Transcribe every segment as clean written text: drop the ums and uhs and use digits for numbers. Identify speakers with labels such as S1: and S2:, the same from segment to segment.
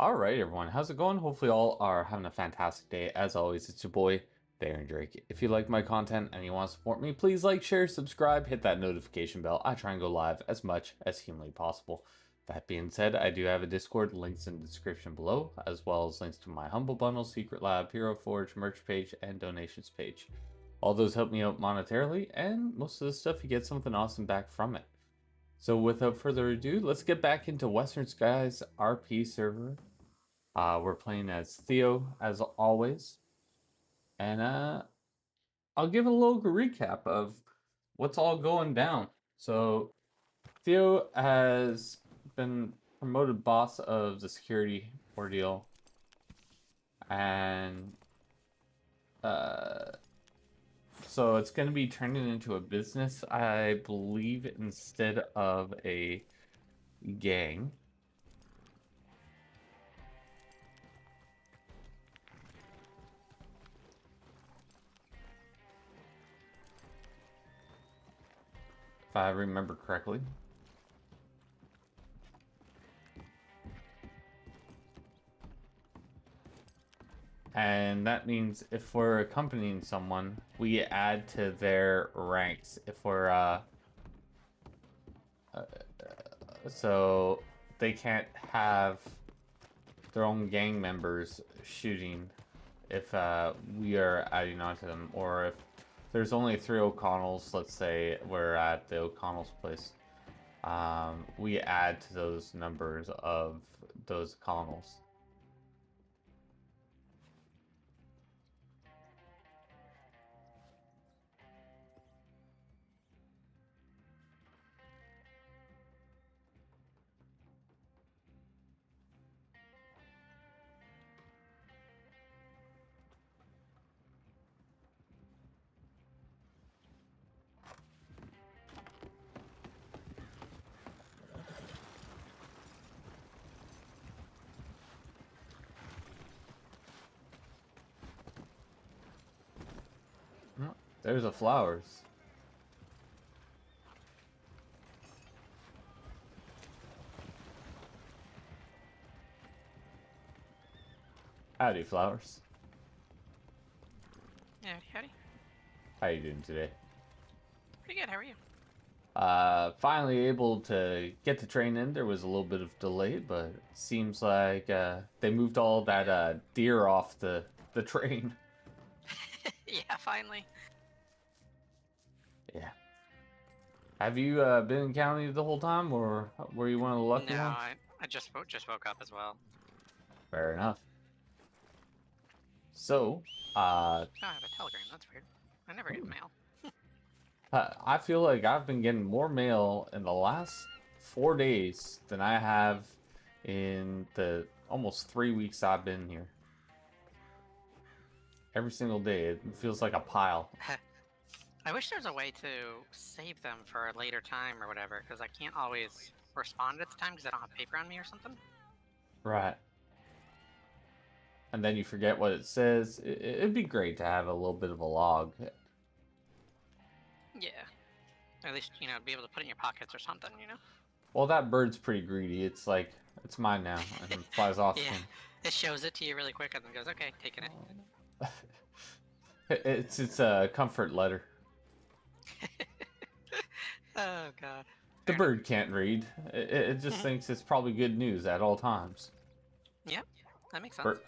S1: Alright, everyone, how's it going? Hopefully, all are having a fantastic day. As always, it's your boy, Darren Drake. If you like my content and you want to support me, please like, share, subscribe, hit that notification bell. I try and go live as much as humanly possible. That being said, I do have a Discord, links in the description below, as well as links to my Humble Bundle, Secret Lab, Hero Forge, merch page, and donations page. All those help me out monetarily, and most of the stuff you get something awesome back from it. So without further ado, let's get back into Western Skies RP server. We're playing as Theo, as always. And I'll give a little recap of what's all going down. So Theo has been promoted boss of the security ordeal. And so it's going to be turning into a business, I believe, instead of a gang. If I remember correctly. And that means if we're accompanying someone, we add to their ranks. If we're, so they can't have their own gang members shooting if we are adding on to them, or if there's only 3 O'Connells, let's say we're at the O'Connell's place, we add to those numbers of those O'Connells. Oh, there's the flowers. Howdy, flowers.
S2: Yeah, howdy.
S1: How you doing today?
S2: Pretty good, how are you?
S1: Finally able to get the train in. There was a little bit of delay, but it seems like they moved all that deer off the train.
S2: Yeah, finally.
S1: Yeah. Have you been in county the whole time, or were you one of the lucky
S2: No,
S1: ones?
S2: I just woke up as well.
S1: Fair enough. So,
S2: Oh, I have a telegram, that's weird. I never get mail.
S1: I feel like I've been getting more mail in the last 4 days than I have in the almost 3 weeks I've been here. Every single day, it feels like a pile.
S2: I wish there was a way to save them for a later time or whatever, because I can't always respond at the time because I don't have paper on me or something.
S1: Right. And then you forget what it says. It'd be great to have a little bit of a log.
S2: Yeah. At least, be able to put it in your pockets or something,
S1: Well, that bird's pretty greedy. It's like, it's mine now, and then flies off
S2: Yeah.
S1: again.
S2: It shows it to you really quick and then goes, okay, taking it.
S1: It's a comfort letter.
S2: Oh, God.
S1: The
S2: Fair enough.
S1: bird can't read. It just thinks it's probably good news at all times.
S2: Yep, that makes sense.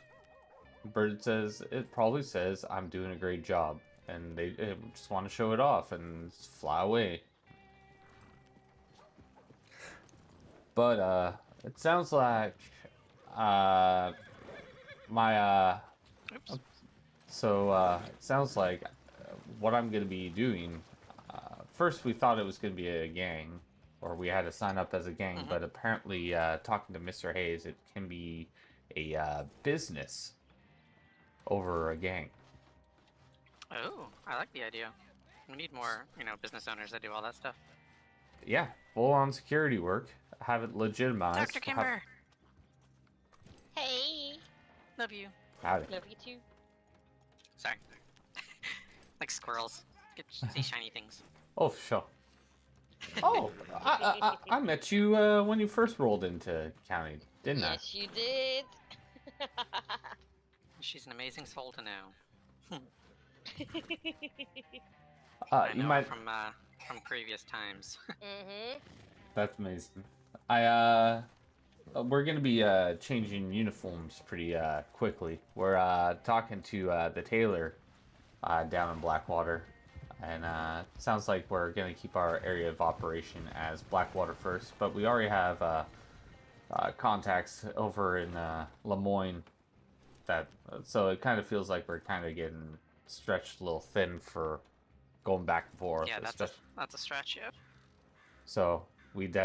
S1: Bird says, it probably says, I'm doing a great job. And they just want to show it off and fly away. But, it sounds like, my,
S2: Oops.
S1: so, it sounds like what I'm going to be doing, first we thought it was going to be a gang, or we had to sign up as a gang, but apparently, talking to Mr. Hayes, it can be a business over a gang.
S2: Oh, I like the idea. We need more, business owners that do all that stuff.
S1: Yeah, full-on security work, have it legitimized.
S2: Dr. Kimber!
S3: Hey,
S2: Love you.
S1: Howdy.
S3: love you too.
S2: Sorry. Like squirrels. Get see shiny things.
S1: Oh, for sure. Oh, I met you when you first rolled into county. didn't I?
S3: Yes, you did.
S2: She's an amazing soul to know. I
S1: You
S2: know her
S1: might.
S2: from previous times.
S3: Mm-hmm.
S1: That's amazing. I we're gonna be changing uniforms pretty quickly. We're talking to the tailor down in Blackwater, and sounds like we're gonna keep our area of operation as Blackwater first. But we already have contacts over in Lemoyne. That so it kind of feels like we're kind of getting stretched a little thin for going back and forth,
S2: Yeah,
S1: especially.
S2: that's a stretch. Yeah.
S1: So we'd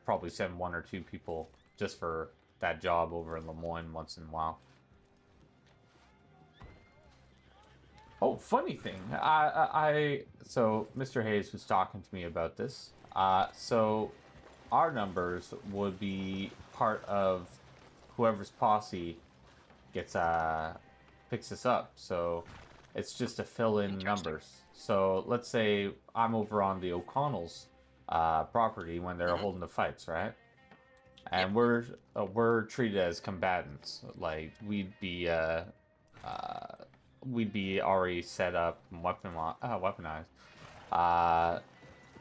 S1: probably send one or two people just for that job over in Lemoyne once in a while. Oh, funny thing, so Mr. Hayes was talking to me about this. So our numbers would be part of whoever's posse gets picks us up. So it's just to fill in
S2: Interesting.
S1: numbers. So let's say I'm over on the O'Connell's property when they're holding the fights, right? And
S2: Yep.
S1: we're treated as combatants. Like we'd be already set up and weaponized. Uh,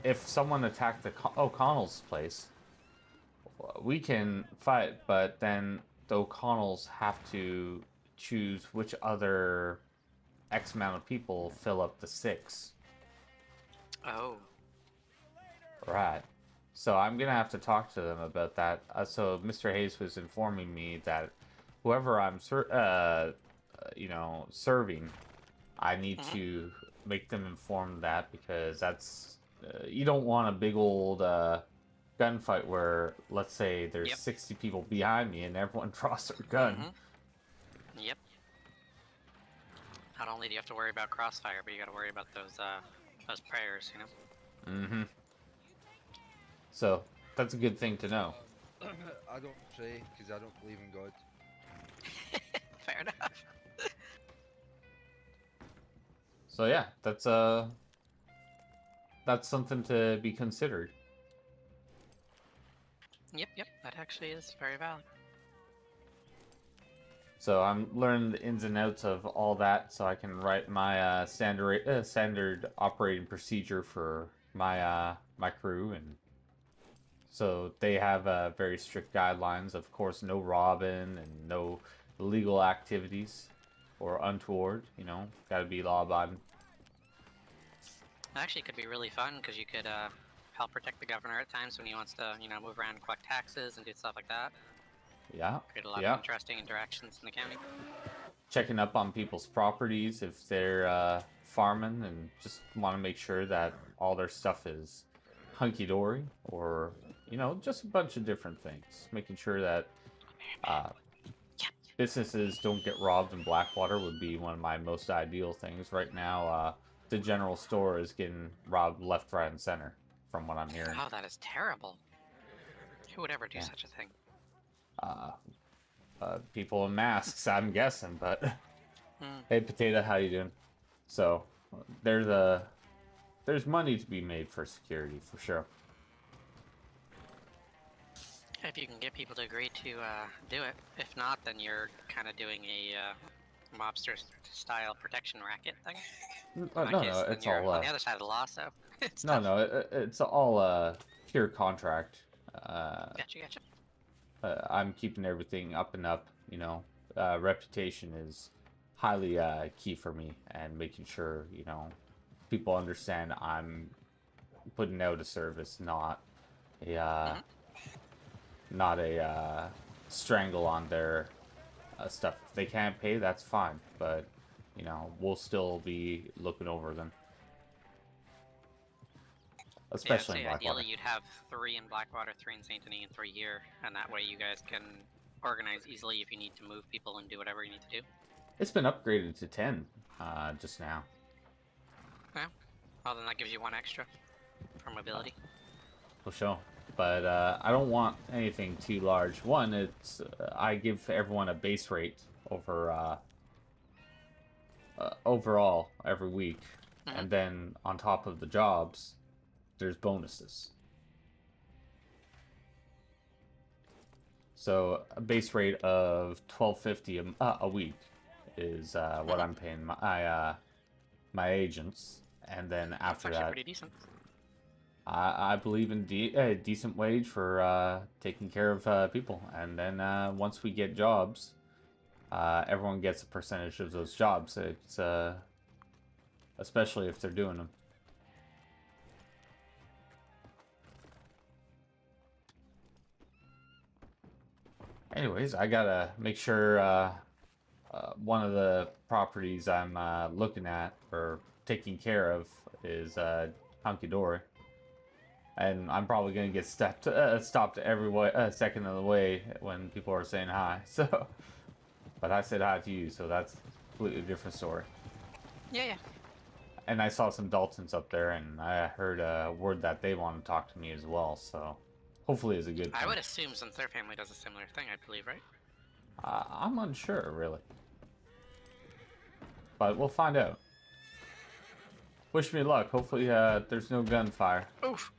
S1: if someone attacked the O'Connell's place, we can fight, but then the O'Connells have to choose which other X amount of people fill up the six.
S2: Oh.
S1: Right. So I'm gonna have to talk to them about that. So Mr. Hayes was informing me that whoever I'm serving, I need to make them informed that because that's you don't want a big old gunfight where let's say there's
S2: Yep.
S1: 60 people behind me and everyone draws their gun.
S2: Yep. Not only do you have to worry about crossfire, but you got to worry about those prayers, you know.
S1: Mm-hmm. So that's a good thing to know.
S4: I don't pray because I don't believe in God.
S2: Fair enough.
S1: So yeah, that's something to be considered.
S2: Yep. That actually is very valid.
S1: So I'm learning the ins and outs of all that, so I can write my standard operating procedure for my crew, and so they have very strict guidelines. Of course, no robbing and no illegal activities or untoward. You know, got to be law-abiding.
S2: Actually, it could be really fun because you could help protect the governor at times when he wants to, move around and collect taxes and do stuff like that.
S1: Yeah,
S2: Create a lot
S1: yeah.
S2: of interesting interactions in the county.
S1: Checking up on people's properties if they're farming and just want to make sure that all their stuff is hunky-dory, or just a bunch of different things, making sure that businesses don't get robbed in Blackwater would be one of my most ideal things. Right now the general store is getting robbed left, right, and center from what I'm hearing.
S2: Oh, that is terrible. Who would ever do
S1: Yeah.
S2: such a thing?
S1: People in masks, I'm guessing, but hey, Potato, how you doing? So there's money to be made for security for sure.
S2: If you can get people to agree to do it. If not, then you're kind of doing a mobster-style protection racket thing.
S1: No, it's
S2: you're
S1: all
S2: on the other side of the law, so it's
S1: no,
S2: tough.
S1: no, it's all pure contract.
S2: Gotcha.
S1: I'm keeping everything up and up. Reputation is highly key for me, and making sure people understand I'm putting out a service, not a strangle on their stuff. If they can't pay, that's fine, but we'll still be looking over them. Especially in
S2: Yeah, I'd say
S1: Blackwater.
S2: ideally you'd have 3 in Blackwater, 3 in Saint Denis, and 3 here, and that way you guys can organize easily if you need to move people and do whatever you need to do.
S1: It's been upgraded to 10 just now.
S2: Yeah. Well, then that gives you 1 extra for mobility.
S1: For sure. But I don't want anything too large. One, it's I give everyone a base rate over overall every week, and then on top of the jobs, there's bonuses. So a base rate of 12.50 a week is what I'm paying my agents, and then
S2: That's
S1: after
S2: actually
S1: that,
S2: pretty decent.
S1: I believe in a decent wage for taking care of people, and then once we get jobs, everyone gets a percentage of those jobs. It's especially if they're doing them. Anyways, I gotta make sure one of the properties I'm looking at or taking care of is hunky dory, and I'm probably gonna get stopped every second of the way when people are saying hi. So, but I said hi to you, so that's a completely different story.
S2: Yeah, yeah.
S1: And I saw some Daltons up there, and I heard a word that they want to talk to me as well. So, hopefully, it's a good thing.
S2: I would assume since their family does a similar thing, I believe, right?
S1: I'm unsure, really. But we'll find out. Wish me luck. Hopefully, there's no gunfire.
S2: Oof.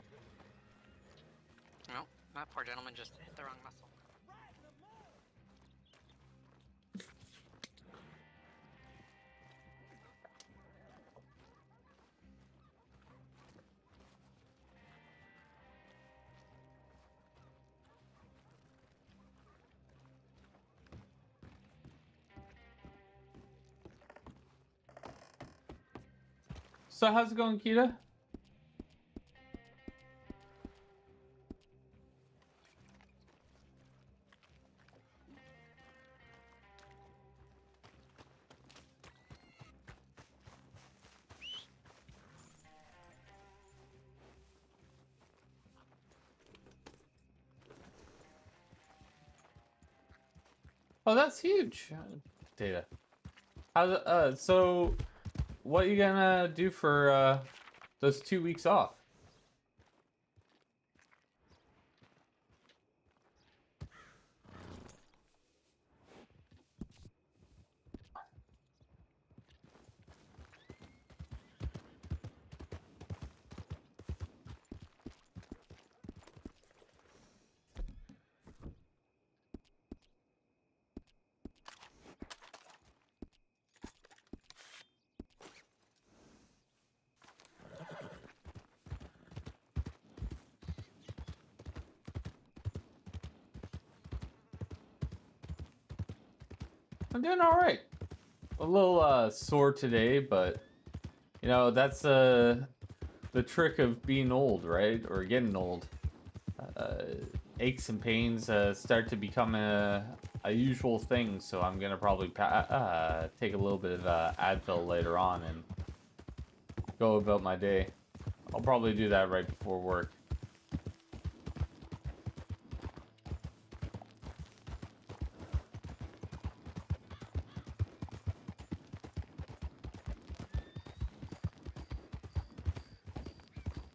S2: No, that poor gentleman just hit the wrong muscle.
S1: So, how's it going, Kita? Oh, that's huge. Data. So, what are you gonna do for those 2 weeks off? I'm doing all right. A little sore today, but you know that's the trick of being old, right? Or getting old. Uh, Aches and pains start to become a usual thing, so I'm gonna probably take a little bit of Advil later on and go about my day. I'll probably do that right before work.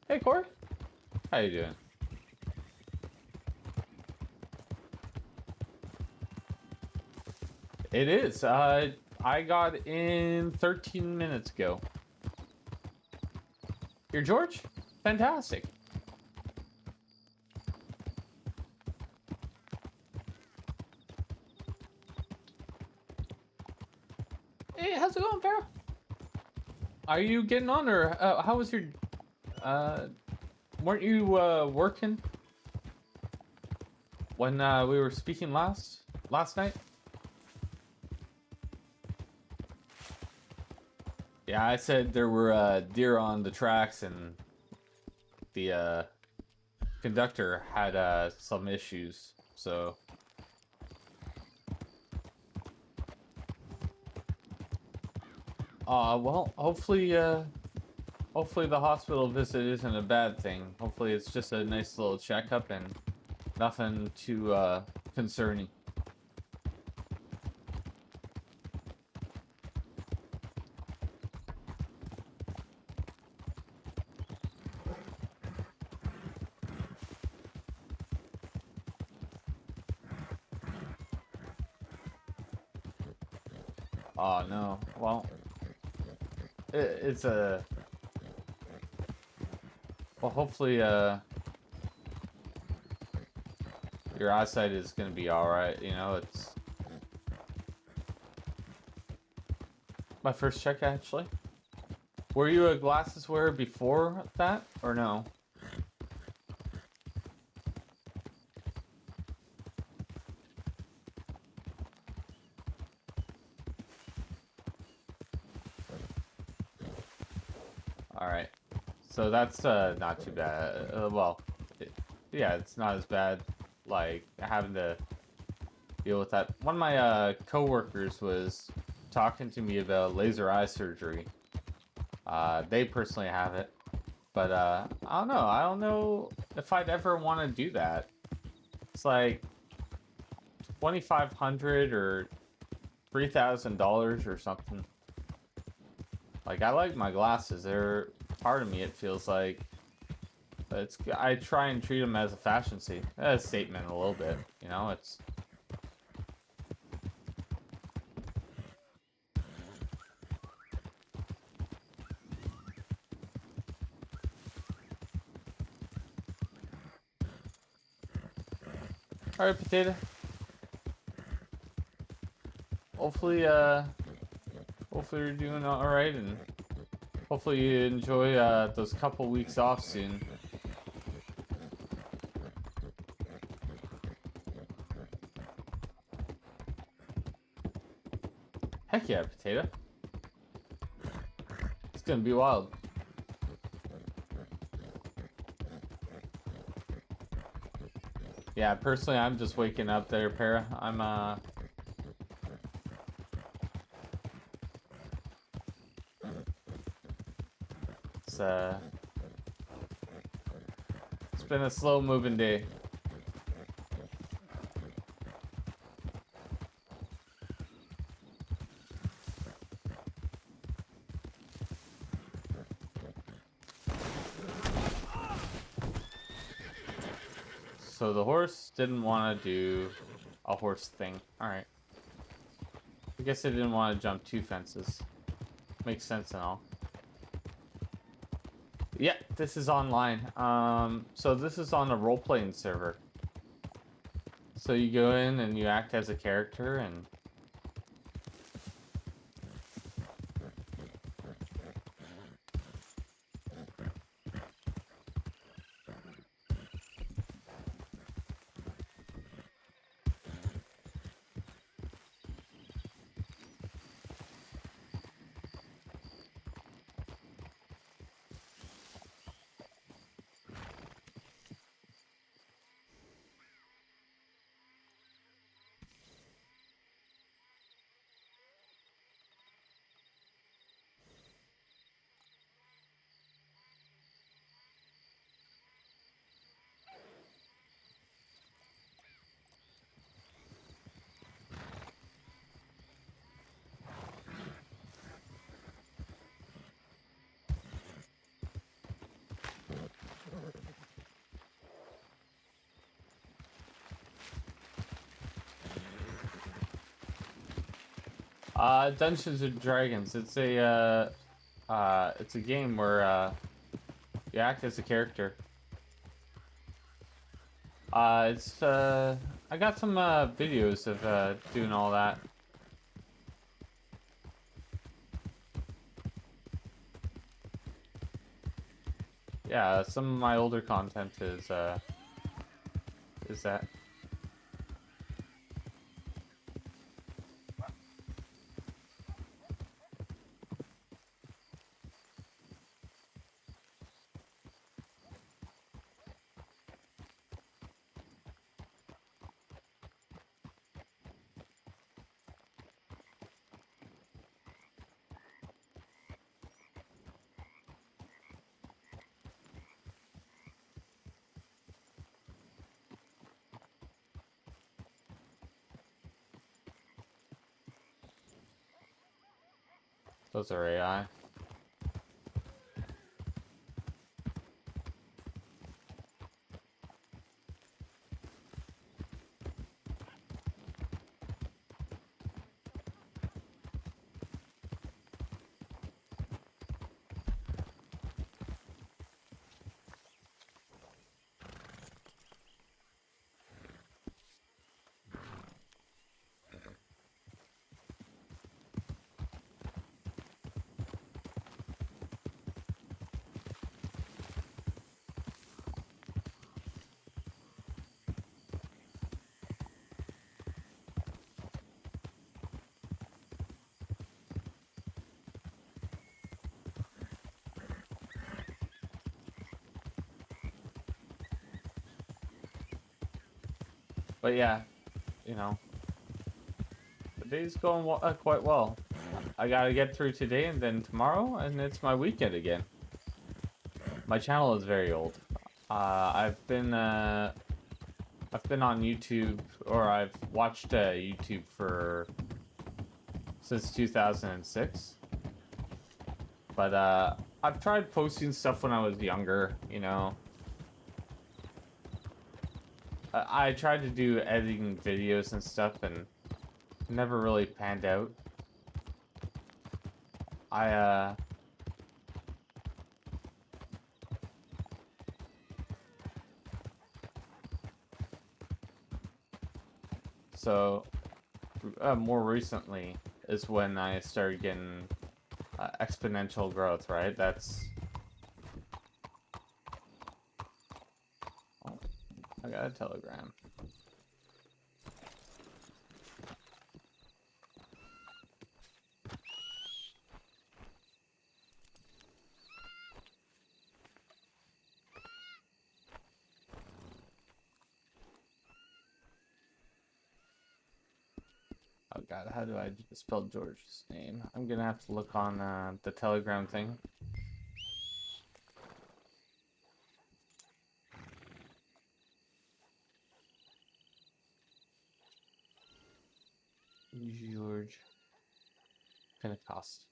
S1: Hey, Corey. How you doing? It is. I got in 13 minutes ago. You're George? Fantastic. Hey, how's it going, Farrah? Are you getting on, or how was your... weren't you working when we were speaking last night? Yeah, I said there were deer on the tracks, and the conductor had some issues, so... well, hopefully the hospital visit isn't a bad thing. Hopefully it's just a nice little checkup and nothing too concerning. Oh no. Well, it's a... Well, hopefully your eyesight is gonna be alright, you know, it's my first check actually. Were you a glasses wearer before that, or no? Alright. So that's not too bad. Well, yeah, it's not as bad, like, having to deal with that. One of my coworkers was talking to me about laser eye surgery. They personally have it. But I don't know. I don't know if I'd ever want to do that. It's like $2,500 or $3,000 or something. Like, I like my glasses. They're part of me, it feels like. But I try and treat them as a fashion statement a little bit. You know, it's... Alright, Potato. Hopefully, hopefully you're doing alright, and hopefully you enjoy, those couple weeks off soon. Heck yeah, Potato. It's gonna be wild. Yeah, personally, I'm just waking up there, Para. It's been a slow-moving day. So the horse didn't want to do a horse thing. Alright. I guess it didn't want to jump 2 fences. Makes sense and all. Yeah, this is online. So this is on a role-playing server. So you go in and you act as a character and... Dungeons and Dragons. It's a game where you act as a character. I got some videos of doing all that. Yeah, some of my older content is that. Those are AI. But yeah, you know, the day's going quite well. I gotta get through today and then tomorrow, and it's my weekend again. My channel is very old. I've been on YouTube, or I've watched YouTube for since 2006. But I've tried posting stuff when I was younger, you know. I tried to do editing videos and stuff, and never really panned out. I so more recently is when I started getting exponential growth, right? That's... Oh, I got a telegram. Oh god, how do I spell George's name? I'm gonna have to look on the telegram thing. George Pentecost.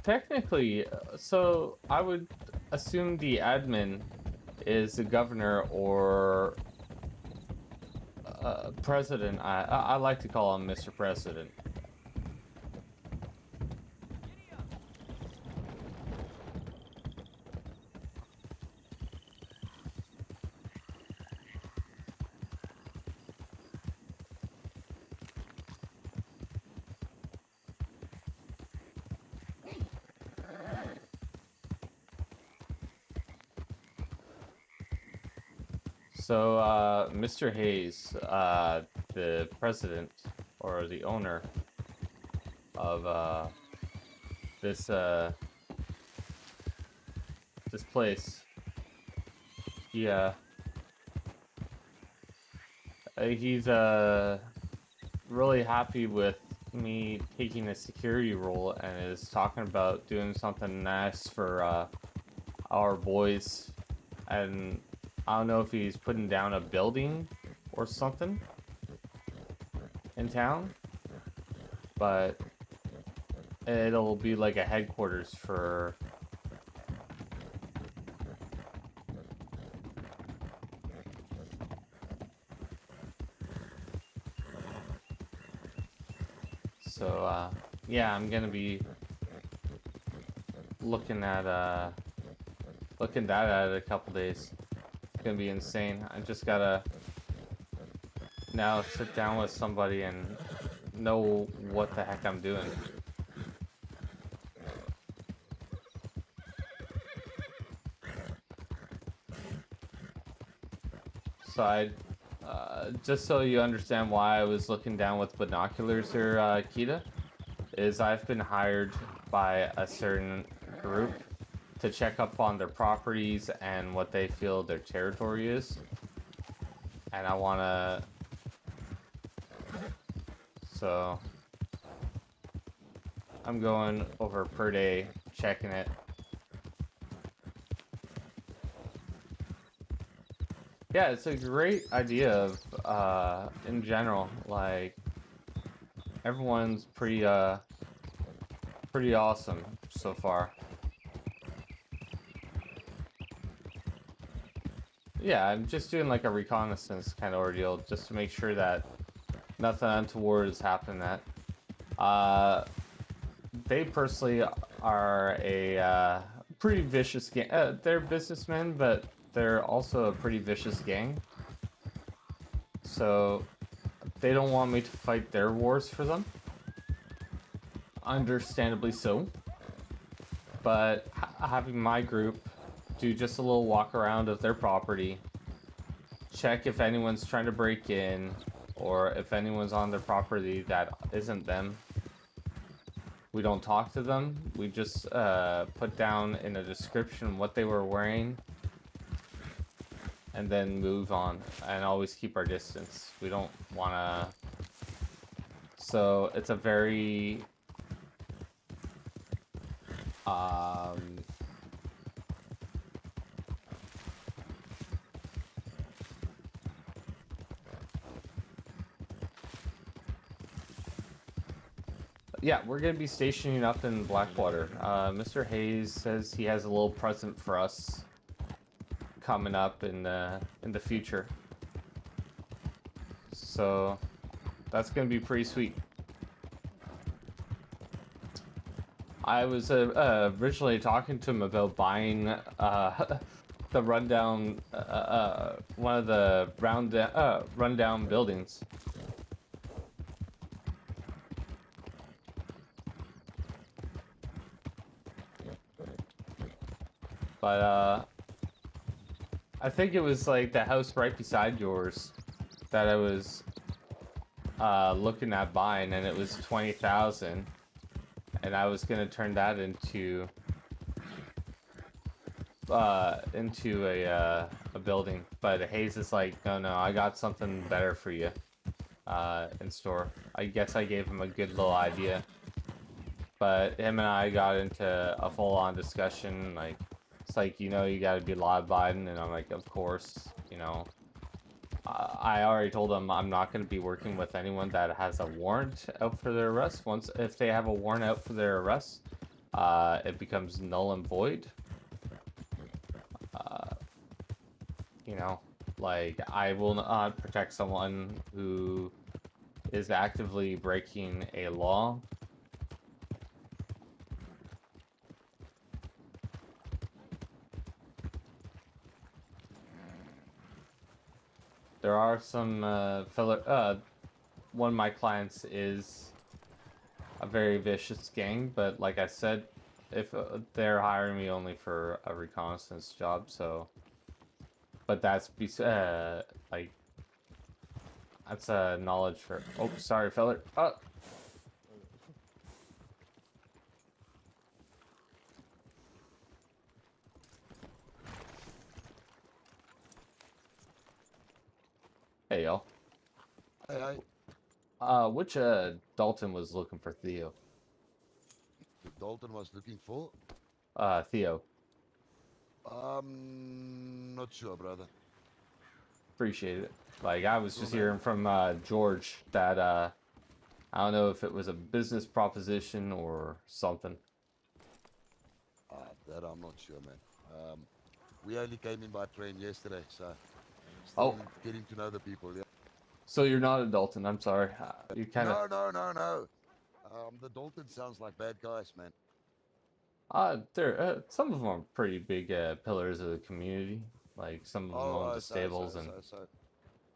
S1: Technically, so I would assume the admin is the governor or president. I like to call him Mr. President. So, Mr. Hayes, the president or the owner of this this place, yeah, he's really happy with me taking a security role and is talking about doing something nice for our boys. And I don't know if he's putting down a building or something in town, but it'll be like a headquarters for so yeah, I'm gonna be looking that at in a couple days. It's gonna be insane. I just gotta now sit down with somebody and know what the heck I'm doing. So I, just so you understand why I was looking down with binoculars here, Kita, is I've been hired by a certain group to check up on their properties and what they feel their territory is. And I wanna... So... I'm going over per day, checking it. Yeah, it's a great idea of, in general, like, everyone's pretty awesome so far. Yeah, I'm just doing like a reconnaissance kind of ordeal, just to make sure that nothing untoward is happening. That, they personally are a, pretty vicious gang. They're businessmen, but they're also a pretty vicious gang. So they don't want me to fight their wars for them. Understandably so. But having my group do just a little walk around of their property, check if anyone's trying to break in, or if anyone's on their property that isn't them. We don't talk to them. We just put down in a description what they were wearing, and then move on, and always keep our distance. We don't want to... So it's a very... Yeah, we're going to be stationing up in Blackwater. Mr. Hayes says he has a little present for us coming up in the future. So that's going to be pretty sweet. I was originally talking to him about buying the rundown, one of the rundown buildings. But I think it was like the house right beside yours that I was looking at buying, and it was 20,000, and I was gonna turn that into a building. But Hayes is like, no, I got something better for you in store. I guess I gave him a good little idea, but him and I got into a full-on discussion. Like, it's like, you know, you gotta be law-abiding, and I'm like, of course, you know. I already told them I'm not going to be working with anyone that has a warrant out for their arrest. If they have a warrant out for their arrest, it becomes null and void. Uh, you know, like I will not protect someone who is actively breaking a law. There are some one of my clients is a very vicious gang, but like I said, if they're hiring me only for a reconnaissance job, so. But that's like that's a knowledge for. Oh, sorry, feller. Oh. Hey, y'all.
S3: Hey,
S1: Which Dalton was looking for Theo?
S3: Dalton was looking for?
S1: Theo.
S3: Not sure, brother.
S1: Appreciate it. Like I was
S3: Cool,
S1: just
S3: man.
S1: hearing from George that I don't know if it was a business proposition or something.
S3: That I'm not sure, man. We only came in by train yesterday, so
S1: Oh.
S3: still getting to know the people. Yeah.
S1: So you're not a Dalton. I'm sorry. You kind of.
S3: No. The Dalton sounds like bad guys, man.
S1: There. Some of them are pretty big pillars of the community. Like some of them own the stables and.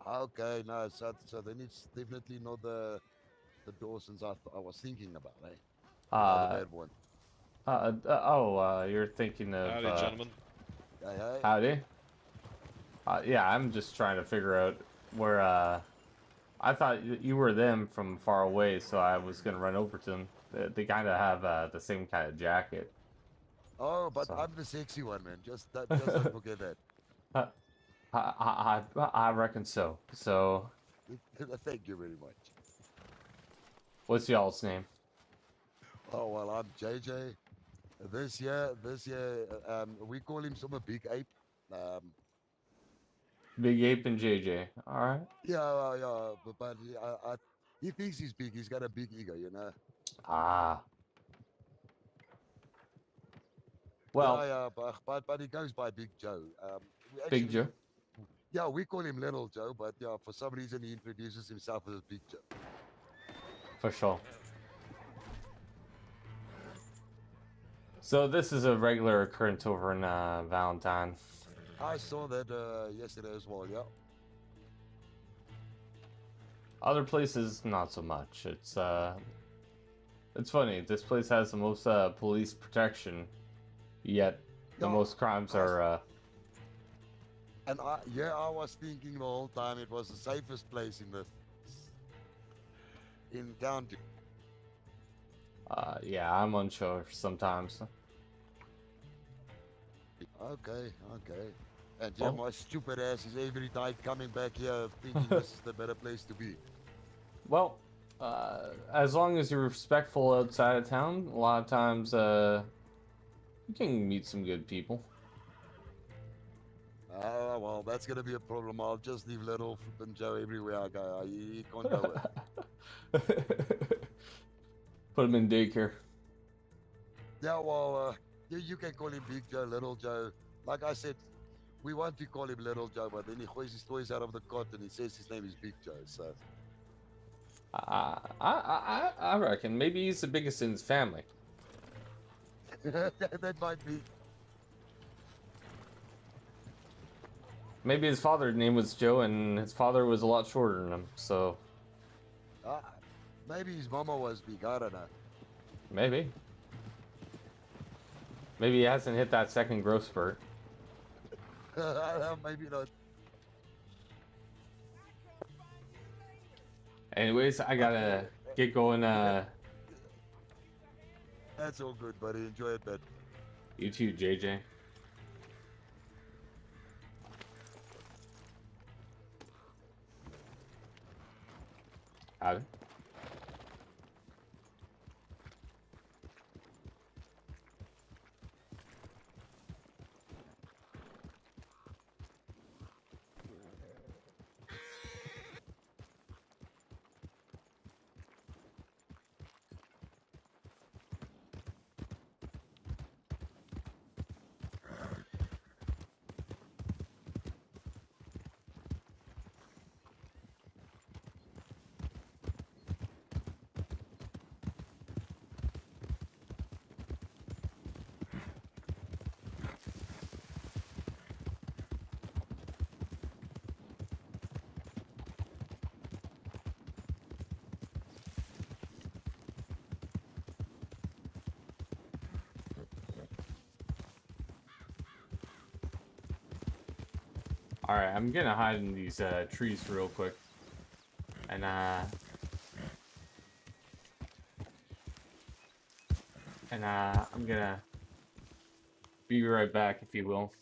S3: Okay, no, so then it's definitely not the Dawsons I was thinking about, eh? The bad one.
S1: You're thinking of.
S5: Howdy, gentlemen.
S3: Hey.
S1: Howdy. Yeah, I'm just trying to figure out where. I thought you were them from far away, so I was gonna run over to them. They kind of have the same kind of jacket.
S3: Oh, but
S1: So.
S3: I'm the sexy one, man. Just don't forget that.
S1: I reckon so. So,
S3: Thank you very much.
S1: what's y'all's name?
S3: Oh, well, I'm JJ. This year, we call him some Big Ape.
S1: Big Ape and JJ. All right.
S3: Yeah, but he thinks he's big. He's got a big ego, you know.
S1: Ah. Well,
S3: But he goes by Big Joe.
S1: Big Joe.
S3: Yeah, we call him Little Joe, but yeah, for some reason he introduces himself as Big Joe.
S1: For sure. So this is a regular occurrence over in Valentine.
S3: I saw that yesterday as well. Yeah.
S1: Other places, not so much. It's funny. This place has the most police protection, yet the
S3: Yeah,
S1: most crimes are.
S3: And I was thinking the whole time it was the safest place in county.
S1: Yeah, I'm unsure sometimes.
S3: Okay. And
S1: Oh.
S3: my stupid ass is every night coming back here thinking this is the better place to be.
S1: Well, as long as you're respectful outside of town, a lot of times you can meet some good people.
S3: Oh, well, that's going to be a problem. I'll just leave little flippin' Joe everywhere I go. He can't go with.
S1: Put him in daycare.
S3: Yeah, well, you can call him Big Joe, Little Joe. Like I said, we want to call him Little Joe, but then he hoists his toys out of the cot and he says his name is Big Joe, so...
S1: I reckon maybe he's the biggest in his family.
S3: That might be...
S1: Maybe his father's name was Joe and his father was a lot shorter than him, so...
S3: maybe his mama was big, I don't know.
S1: Maybe. Maybe he hasn't hit that second growth spurt.
S3: Maybe not.
S1: Anyways, I gotta get going.
S3: That's all good, buddy. Enjoy it, man.
S1: You too, JJ. Howdy. Alright, I'm gonna hide in these trees real quick. And I'm gonna be right back, if you will.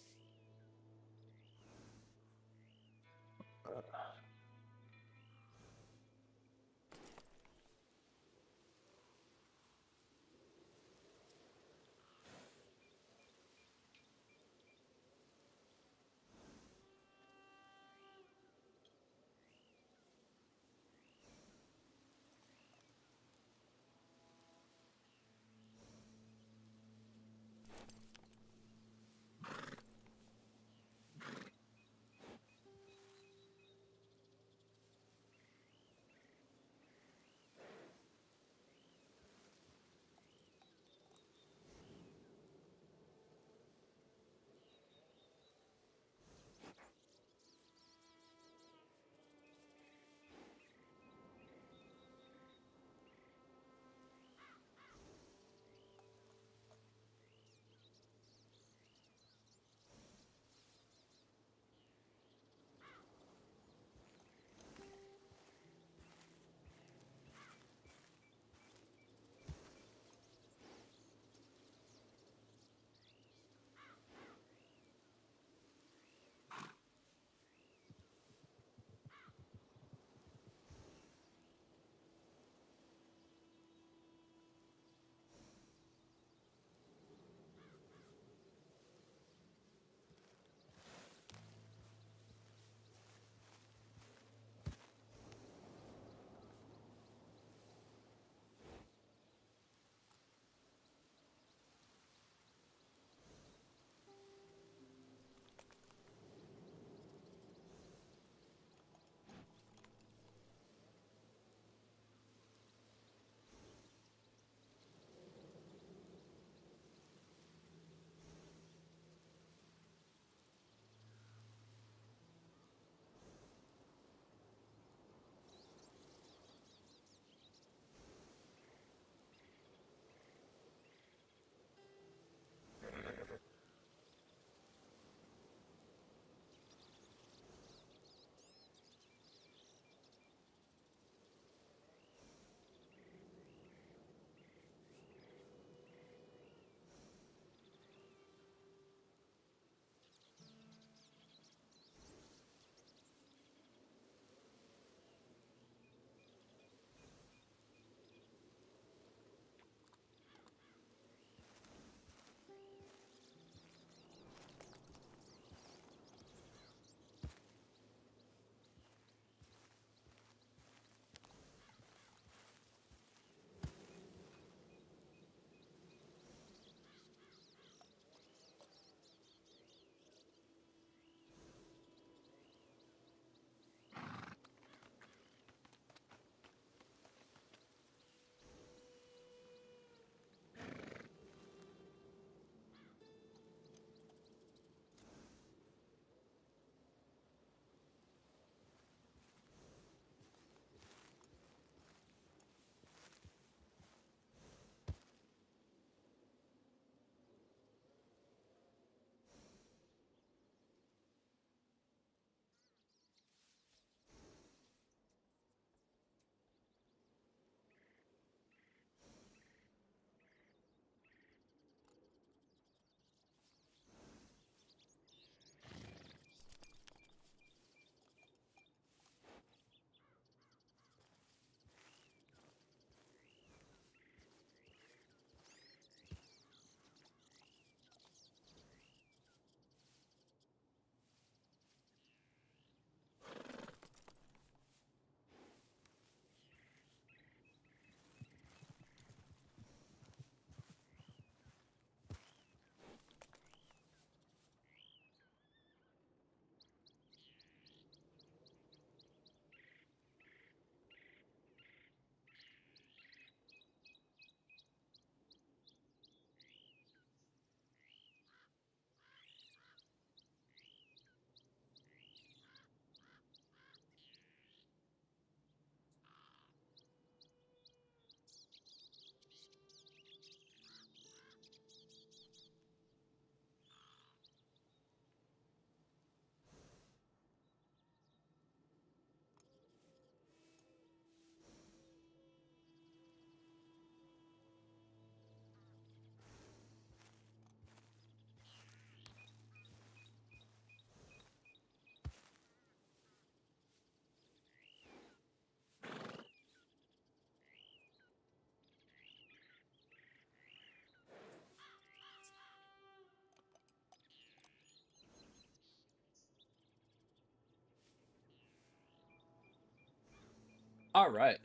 S1: All right,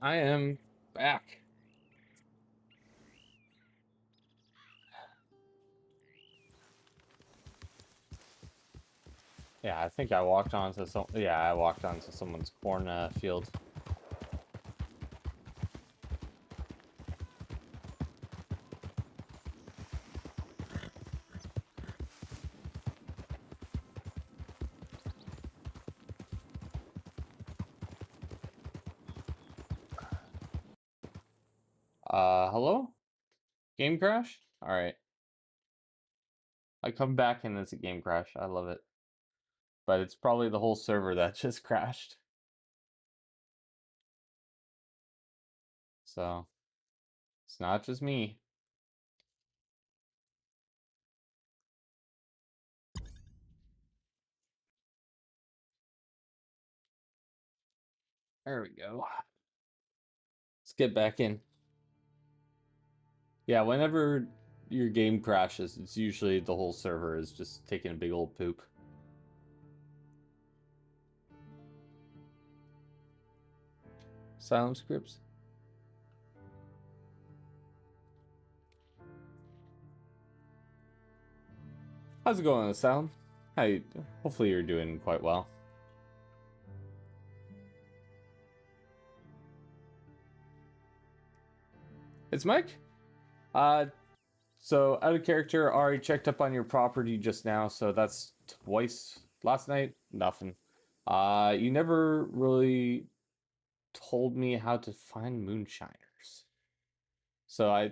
S1: I am back. Yeah, I think I walked onto some. Yeah, I walked onto someone's corn field. Hello? Game crash? All right. I come back and it's a game crash. I love it. But it's probably the whole server that just crashed. So, it's not just me. There we go. Let's get back in. Yeah, whenever your game crashes, it's usually the whole server is just taking a big old poop. Silent scripts. How's it going, Sound? Hi. Hopefully you're doing quite well. It's Mike. So out of character, already checked up on your property just now, so that's twice. Last night, nothing. You never really told me how to find moonshiners. So I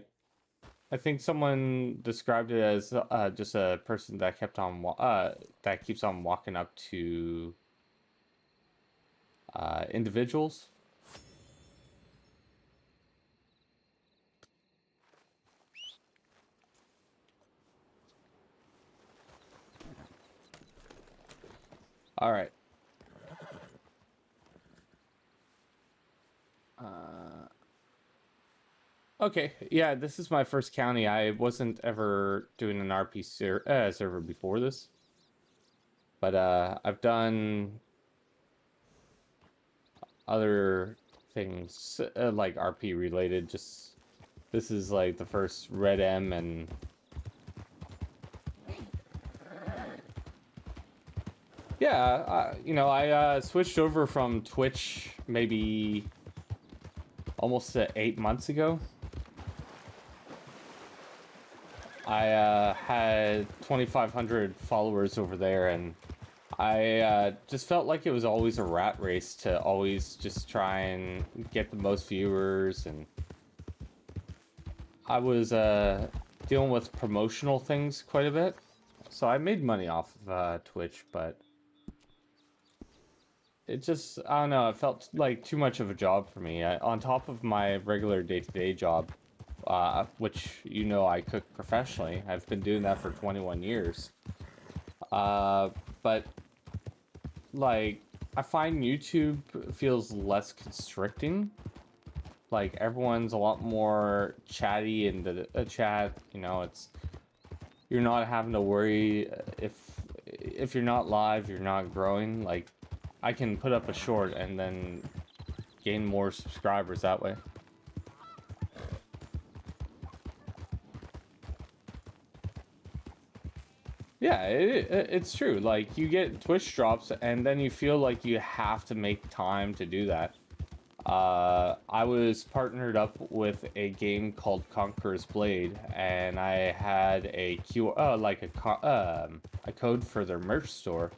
S1: think someone described it as just a person that kept on that keeps on walking up to individuals. All right. Okay, yeah, this is my first county. I wasn't ever doing an RP server before this. But I've done other things like RP related. Just this is like the first Red M and yeah, you know, I switched over from Twitch maybe almost 8 months ago. I had 2,500 followers over there, and I just felt like it was always a rat race to always just try and get the most viewers, and I was dealing with promotional things quite a bit, so I made money off of Twitch, but it just, I don't know, it felt like too much of a job for me. On top of my regular day-to-day job, which, you know, I cook professionally. I've been doing that for 21 years. But, like, I find YouTube feels less constricting. Like, everyone's a lot more chatty in the chat, you know, you're not having to worry if you're not live, you're not growing. Like, I can put up a short and then gain more subscribers that way. Yeah, it's true. Like, you get Twitch drops, and then you feel like you have to make time to do that. I was partnered up with a game called Conqueror's Blade, and I had a code for their merch store,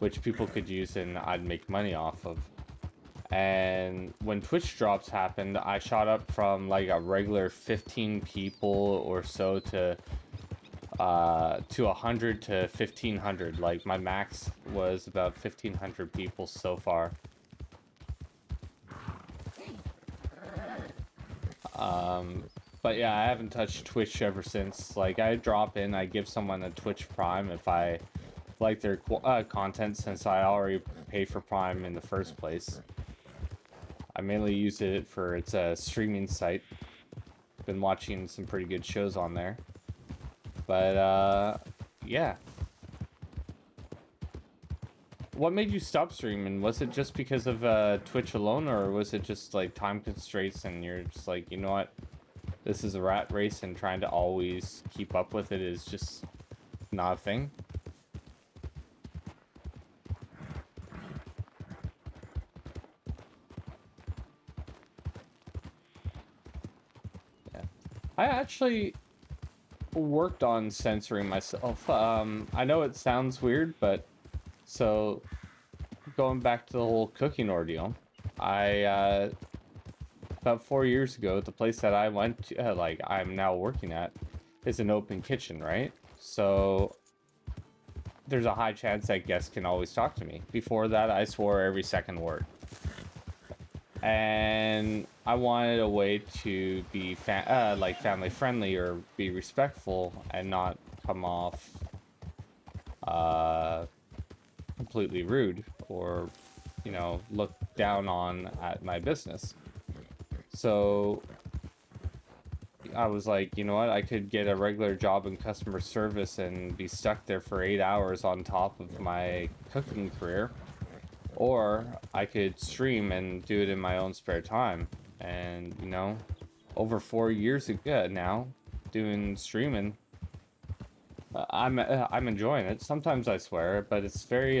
S1: which people could use and I'd make money off of. And when Twitch drops happened, I shot up from like a regular 15 people or so to 100 to 1,500. Like, my max was about 1,500 people so far. But yeah, I haven't touched Twitch ever since. Like, I drop in, I give someone a Twitch Prime if I like their content, since I already pay for Prime in the first place. I mainly use it for its streaming site. Been watching some pretty good shows on there. But yeah. what made you stop streaming? Was it just because of Twitch alone, or was it just like time constraints and you're just like, you know what, this is a rat race and trying to always keep up with it is just not a thing? Yeah, I actually worked on censoring myself. I know it sounds weird, but so going back to the whole cooking ordeal, I about 4 years ago, the place that I went to, like I'm now working at, is an open kitchen, right? So there's a high chance that guests can always talk to me. Before that, I swore every second word. And I wanted a way to be like family friendly or be respectful and not come off completely rude or, you know, look down on at my business. So I was like, you know what, I could get a regular job in customer service and be stuck there for 8 hours on top of my cooking career, or I could stream and do it in my own spare time. And, you know, over 4 years ago now, doing streaming, I'm enjoying it. Sometimes I swear, but it's very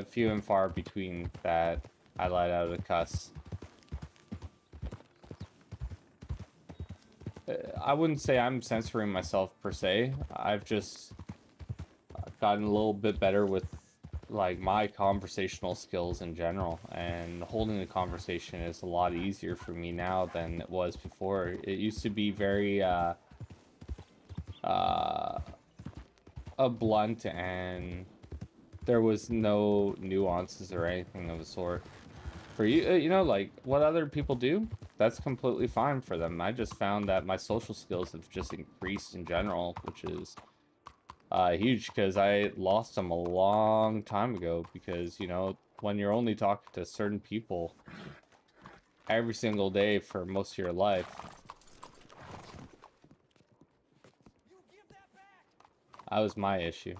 S1: few and far between that I let out a cuss. I wouldn't say I'm censoring myself per se. I've just gotten a little bit better with like my conversational skills in general, and holding a conversation is a lot easier for me now than it was before. It used to be very blunt, and there was no nuances or anything of the sort. For you, you know, like what other people do, that's completely fine for them. I just found that my social skills have just increased in general, which is huge, because I lost them a long time ago. Because, you know, when you're only talking to certain people every single day for most of your life, that was my issue.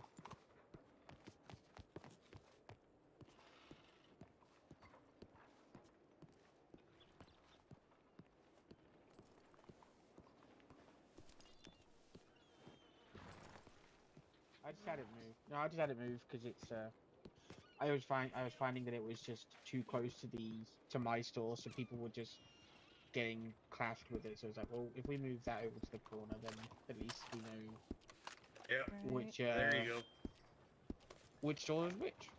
S5: I just had it moved. No, I just had it moved because it's I was finding that it was just too close to my store, so people were just getting clashed with it. So it's like, well, if we move that over to the corner, then at least we know
S6: Yep.
S5: which
S6: There you go.
S5: which store is which.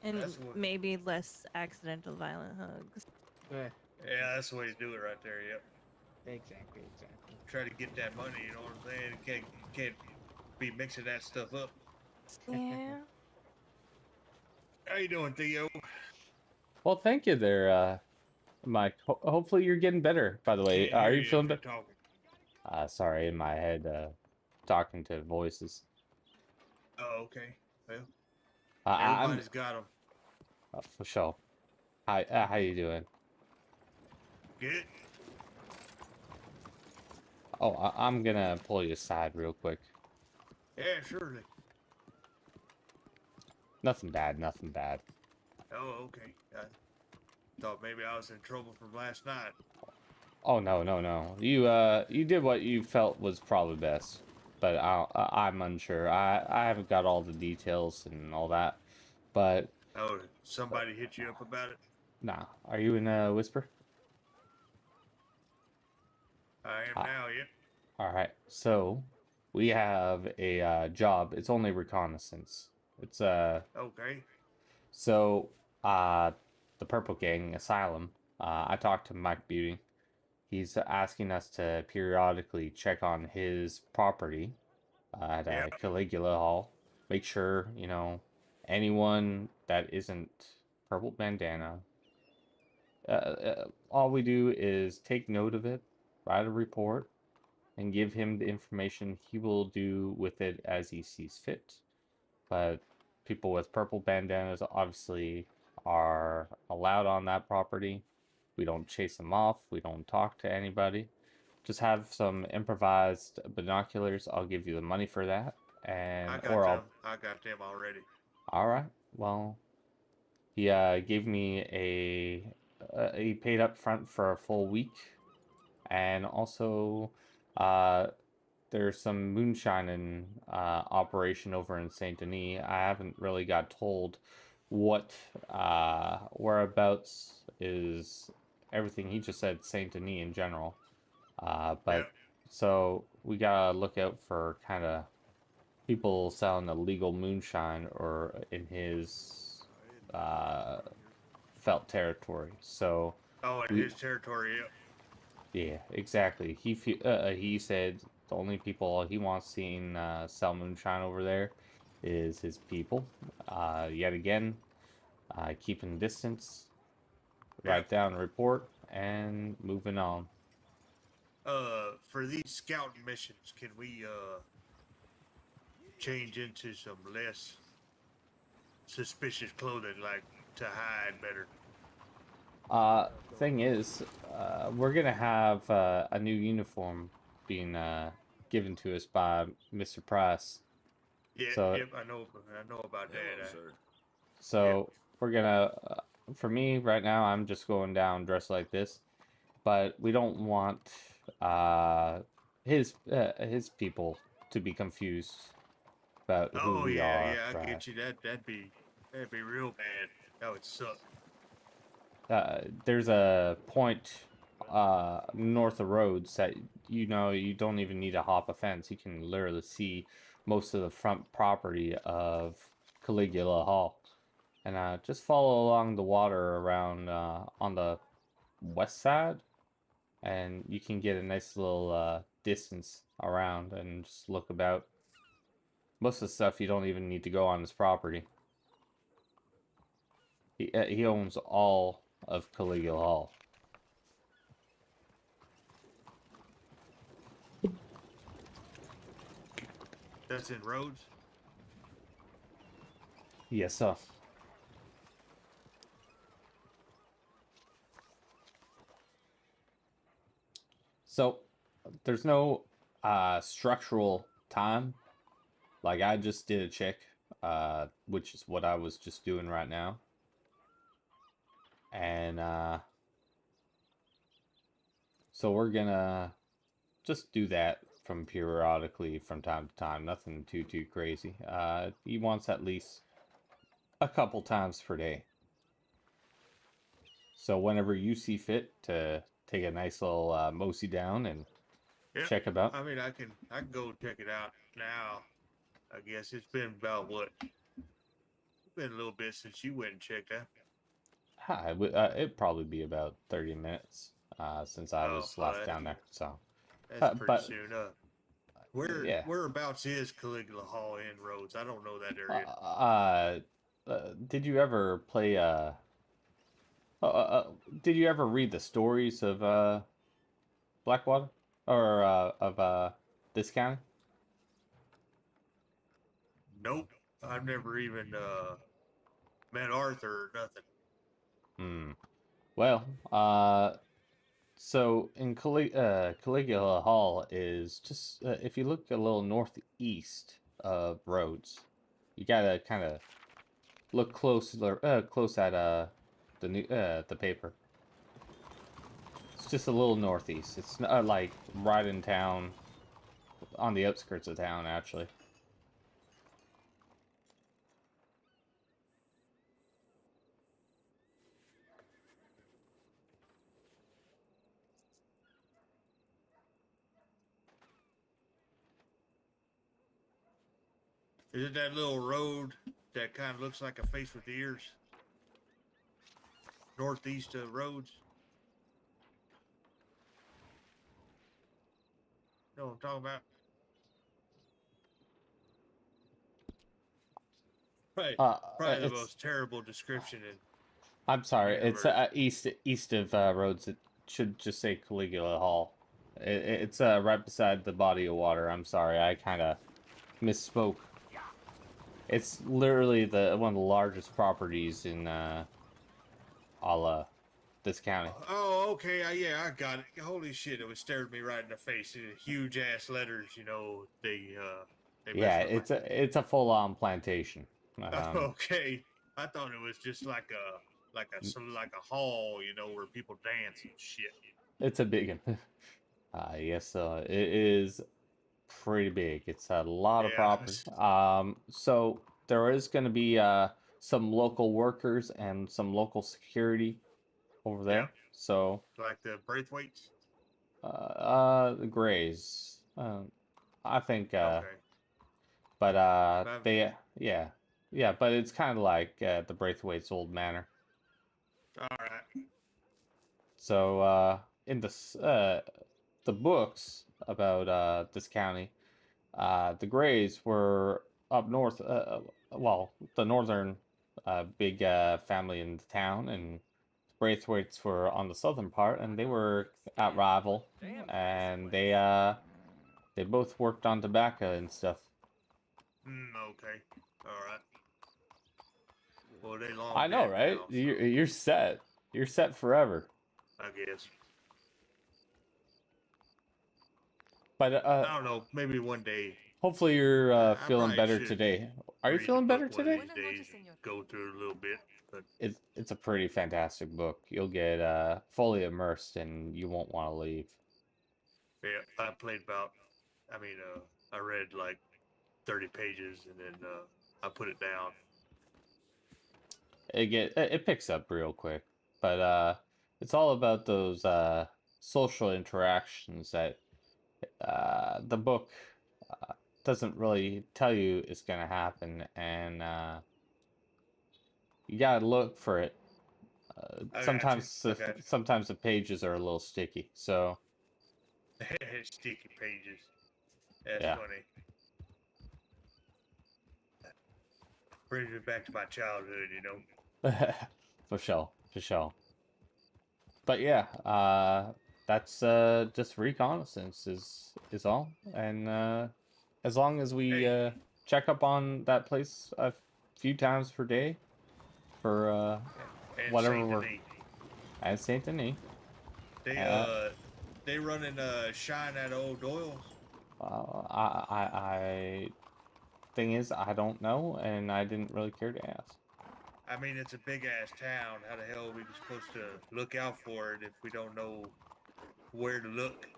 S7: And
S6: That's what-
S7: maybe less accidental violent hugs.
S5: Yeah,
S6: Yeah, that's the way to do it right there. Yep.
S5: exactly.
S6: Try to get that money. You know what I'm saying? Can't be mixing that stuff up.
S7: Yeah.
S6: How you doing, Theo?
S1: Well, thank you there, Mike. Hopefully you're getting better, by the way.
S6: Can't
S1: Are
S6: hear
S1: you feeling
S6: if you're
S1: better?
S6: talking.
S1: Sorry, in my head, talking to voices.
S6: Oh, okay. Well,
S1: I'm
S6: everybody's got them.
S1: for sure. Hi, how you doing?
S6: Good.
S1: Oh, I'm gonna pull you aside real quick.
S6: Yeah, surely.
S1: Nothing bad, nothing bad.
S6: Oh, okay. I thought maybe I was in trouble from last night.
S1: Oh no, no, no. You did what you felt was probably best, but I'm unsure. I haven't got all the details and all that, but
S6: Oh, did somebody hit you up about it?
S1: nah. Are you in a whisper?
S6: I am
S1: Ah.
S6: now, yep.
S1: All right. So we have a job. It's only reconnaissance. It's
S6: Okay.
S1: so the Purple Gang Asylum. I talked to Mike Beauty. He's asking us to periodically check on his property at
S6: Yep.
S1: Caligula Hall. Make sure, you know, anyone that isn't Purple Bandana. All we do is take note of it, write a report, and give him the information. He will do with it as he sees fit. But people with purple bandanas obviously are allowed on that property. We don't chase them off. We don't talk to anybody. Just have some improvised binoculars. I'll give you the money for that. And
S6: I got
S1: or
S6: them.
S1: I'll
S6: I got them already.
S1: all right. Well, He gave me he paid up front for a full week, and also there's some moonshining operation over in Saint Denis. I haven't really got told what whereabouts is everything. He just said Saint Denis in general. But so we gotta look out for kind of people selling illegal moonshine or in his felt territory. So
S6: Oh, in
S1: we,
S6: his territory.
S1: yeah, exactly. He said the only people he wants seen sell moonshine over there is his people. Yet again, keeping distance, write down a report, and moving on.
S6: For these scouting missions, can we change into some less suspicious clothing, like to hide better?
S1: Thing is, we're gonna have a new uniform being given to us by Mr. Price.
S6: Yeah,
S1: So-
S6: yep, I know about that.
S1: So we're gonna, for me right now, I'm just going down dressed like this, but we don't want his people to be confused about who
S6: Oh
S1: we
S6: yeah,
S1: are.
S6: yeah, I
S1: right?
S6: get you. That'd be real bad. That would suck.
S1: There's a point north of roads that you don't even need to hop a fence. You can literally see most of the front property of Caligula Hall, and just follow along the water around on the west side, and you can get a nice little distance around and just look about. Most of the stuff you don't even need to go on his property. He owns all of Caligula Hall.
S6: That's in Rhodes.
S1: Yes, sir. So, there's no structural time. Like, I just did a check, which is what I was just doing right now. And so we're gonna just do that from periodically from time to time. Nothing too crazy. He wants at least a couple times per day. So whenever you see fit to take a nice little mosey down and
S6: Yep.
S1: check it out.
S6: I mean, I can go check it out now. I guess it's been about what? It's been a little bit since you went and checked out.
S1: It'd probably be about 30 minutes since I was last down there. So
S6: That's pretty
S1: but-
S6: soon.
S1: yeah.
S6: Whereabouts is Caligula Hall in Rhodes? I don't know that area.
S1: Did you ever play did you ever read the stories of Blackwater or of this county?
S6: Nope. I've never even met Arthur or nothing.
S1: Well, so in Caligula Hall is just if you look a little northeast of Rhodes, you gotta kind of look close at the paper. It's just a little northeast. It's not like right in town, on the outskirts of town, actually.
S6: Is it that little road that kind of looks like a face with ears? Northeast of Rhodes? You know what I'm talking about? Right. Probably the
S1: It's-
S6: most terrible description in.
S1: I'm sorry, it's
S6: Universe.
S1: east of Rhodes. It should just say Caligula Hall. It's right beside the body of water. I'm sorry, I kind of misspoke. It's literally one of the largest properties in this county.
S6: Oh, okay. Yeah, I got it. Holy shit! It was staring me right in the face. Huge ass letters. You know, they
S1: Yeah,
S6: mess with
S1: it's a full-on plantation.
S6: okay. I thought it was just like a hall, you know, where people dance and shit.
S1: It's a big one. Yes, it is pretty big. It's a lot of
S6: Yeah.
S1: property. So there is going to be some local workers and some local security over there.
S6: Yep.
S1: So
S6: Like the Braithwaites.
S1: the Grays. I think.
S6: Okay.
S1: But
S6: But-
S1: yeah. But it's kind of like the Braithwaite's old manor.
S6: All right.
S1: So in the books about this county, the Grays were up north. Well, the northern big family in the town, and the Braithwaites were on the southern part, and they were at rival, and they both worked on tobacco and stuff.
S6: Okay. All right. Well, they long.
S1: I know,
S6: dead
S1: right?
S6: now, so
S1: You're set. You're set forever.
S6: I guess.
S1: But
S6: I don't know. Maybe one day.
S1: hopefully you're
S6: I
S1: feeling
S6: probably
S1: better
S6: should
S1: today. Are you
S6: read the
S1: feeling better
S6: book one of
S1: today?
S6: these days and go through it a little bit. But
S1: It's a pretty fantastic book. You'll get fully immersed and you won't want to leave.
S6: yeah, I played about. I read like 30 pages and then I put it down.
S1: It picks up real quick, but it's all about those social interactions that the book doesn't really tell you is gonna happen, and you gotta look for it.
S6: I
S1: Sometimes
S6: got you.
S1: sometimes the pages are a little sticky, so
S6: Sticky pages. That's
S1: Yeah.
S6: funny. Brings me back to my childhood, you know.
S1: for sure. But yeah, that's just reconnaissance is all, and as long as we
S6: Hey.
S1: check up on that place a few times per day for
S6: And
S1: Whatever
S6: Saint
S1: we're-
S6: Denis.
S1: at Saint Denis.
S6: They running shine at Old Doyle's.
S1: I thing is I don't know, and I didn't really care to ask.
S6: I mean, it's a big ass town. How the hell are we supposed to look out for it if we don't know where to look?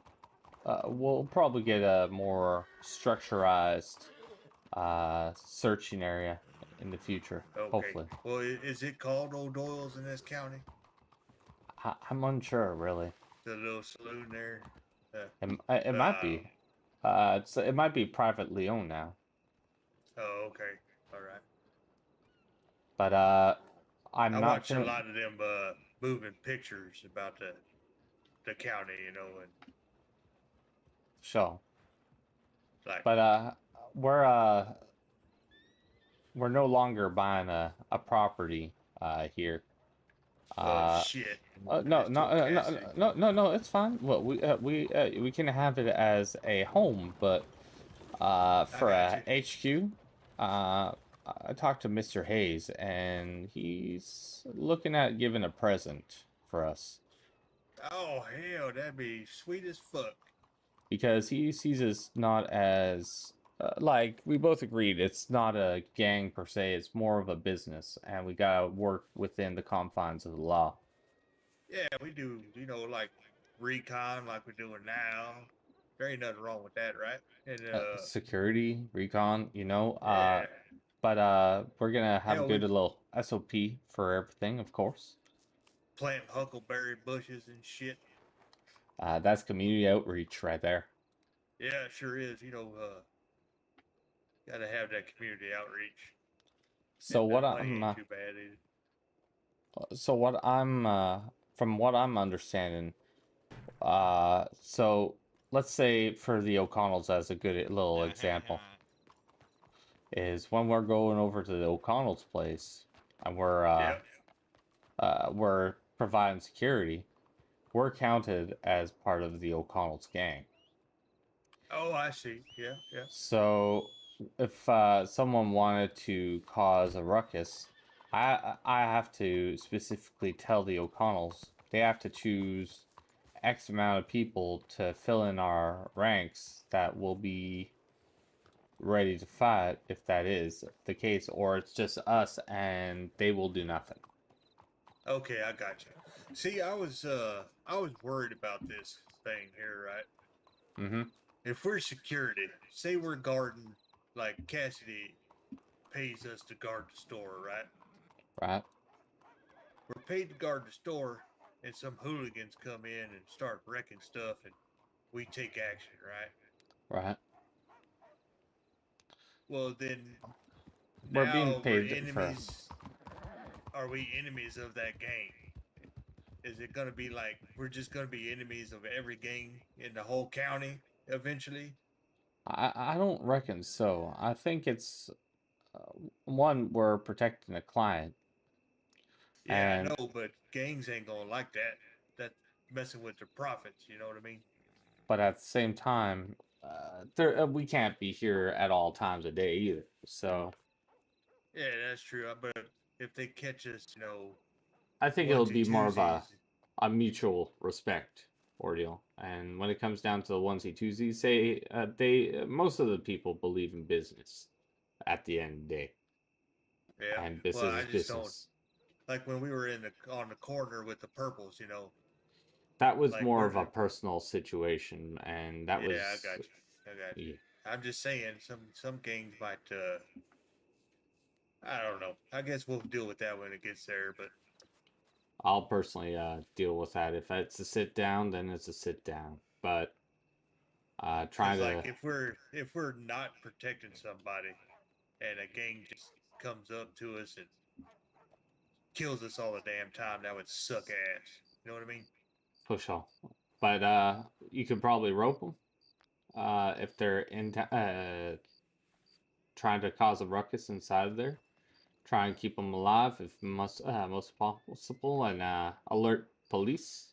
S1: We'll probably get a more structurized searching area in the future,
S6: Okay.
S1: hopefully.
S6: Well, is it called Old Doyle's in this county?
S1: I'm unsure, really.
S6: The little saloon there.
S1: It might be. It might be privately owned now.
S6: Oh, okay. All right.
S1: But I'm
S6: I
S1: not
S6: watch a
S1: gonna.
S6: lot of them moving pictures about the county, you know, and
S1: Sure.
S6: like
S1: But we're no longer buying a property here.
S6: oh shit.
S1: No,
S6: That's
S1: no,
S6: too
S1: no,
S6: Cassidy.
S1: no, it's fine. Well, we can have it as a home, but for
S6: got
S1: a HQ, I talked to Mr. Hayes, and he's looking at giving a present for us
S6: Oh hell, that'd be sweet as fuck.
S1: because he sees us not as like we both agreed it's not a gang per se. It's more of a business, and we gotta work within the confines of the law.
S6: Yeah, we do, you know, like recon like we're doing now. There ain't nothing wrong with that, right? And
S1: Security, recon,
S6: yeah.
S1: but we're gonna have
S6: Hell,
S1: a good
S6: we-
S1: little SOP for everything, of course.
S6: Plant huckleberry bushes and shit.
S1: That's community outreach right there.
S6: Yeah, it sure is. You know, gotta have that community outreach.
S1: So
S6: That
S1: what
S6: money
S1: I'm
S6: ain't too bad either.
S1: so what I'm from what I'm understanding, so let's say for the O'Connells as a good little example, is when we're going over to the O'Connell's place and we're providing security, we're counted as part of the O'Connell's gang.
S6: Oh, I see. Yeah, yeah.
S1: So if someone wanted to cause a ruckus, I have to specifically tell the O'Connells they have to choose X amount of people to fill in our ranks that will be ready to fight if that is the case, or it's just us and they will do nothing.
S6: Okay, I got you. See, I was worried about this thing here, right?
S1: Mm-hmm.
S6: If we're security, say we're guarding, like Cassidy pays us to guard the store, right?
S1: Right?
S6: We're paid to guard the store, and some hooligans come in and start wrecking stuff, and we take action, right?
S1: Right.
S6: Well, then
S1: We're being
S6: now we're
S1: paid for.
S6: enemies. Are we enemies of that gang? Is it going to be like we're just going to be enemies of every gang in the whole county eventually?
S1: I don't reckon so. I think it's one, we're protecting a client,
S6: Yeah, I
S1: and
S6: know, but gangs ain't going to like that. That's messing with their profits, you know what I mean?
S1: but at the same time, there we can't be here at all times of day either. So
S6: Yeah, that's true. But if they catch us,
S1: I think it'll
S6: onesie
S1: be more of
S6: twosies,
S1: a mutual respect ordeal. And when it comes down to the onesie twosies, say they most of the people believe in business at the end of the day,
S6: yeah.
S1: and
S6: Well,
S1: business
S6: I
S1: is
S6: just don't
S1: business.
S6: like when we were on the corner with the purples,
S1: That was
S6: like
S1: more
S6: we're
S1: of a
S6: the
S1: personal situation, and that
S6: yeah. I
S1: was
S6: got you. I got you.
S1: yeah.
S6: I'm just saying some gangs might. I don't know. I guess we'll deal with that when it gets there. But
S1: I'll personally deal with that. If it's a sit down, then it's a sit down. But trying
S6: because like
S1: to
S6: if we're not protecting somebody and a gang just comes up to us and kills us all the damn time, that would suck ass. You know what I mean?
S1: push off, but you could probably rope them if they're trying to cause a ruckus inside of there. Try and keep them alive if most possible, and alert police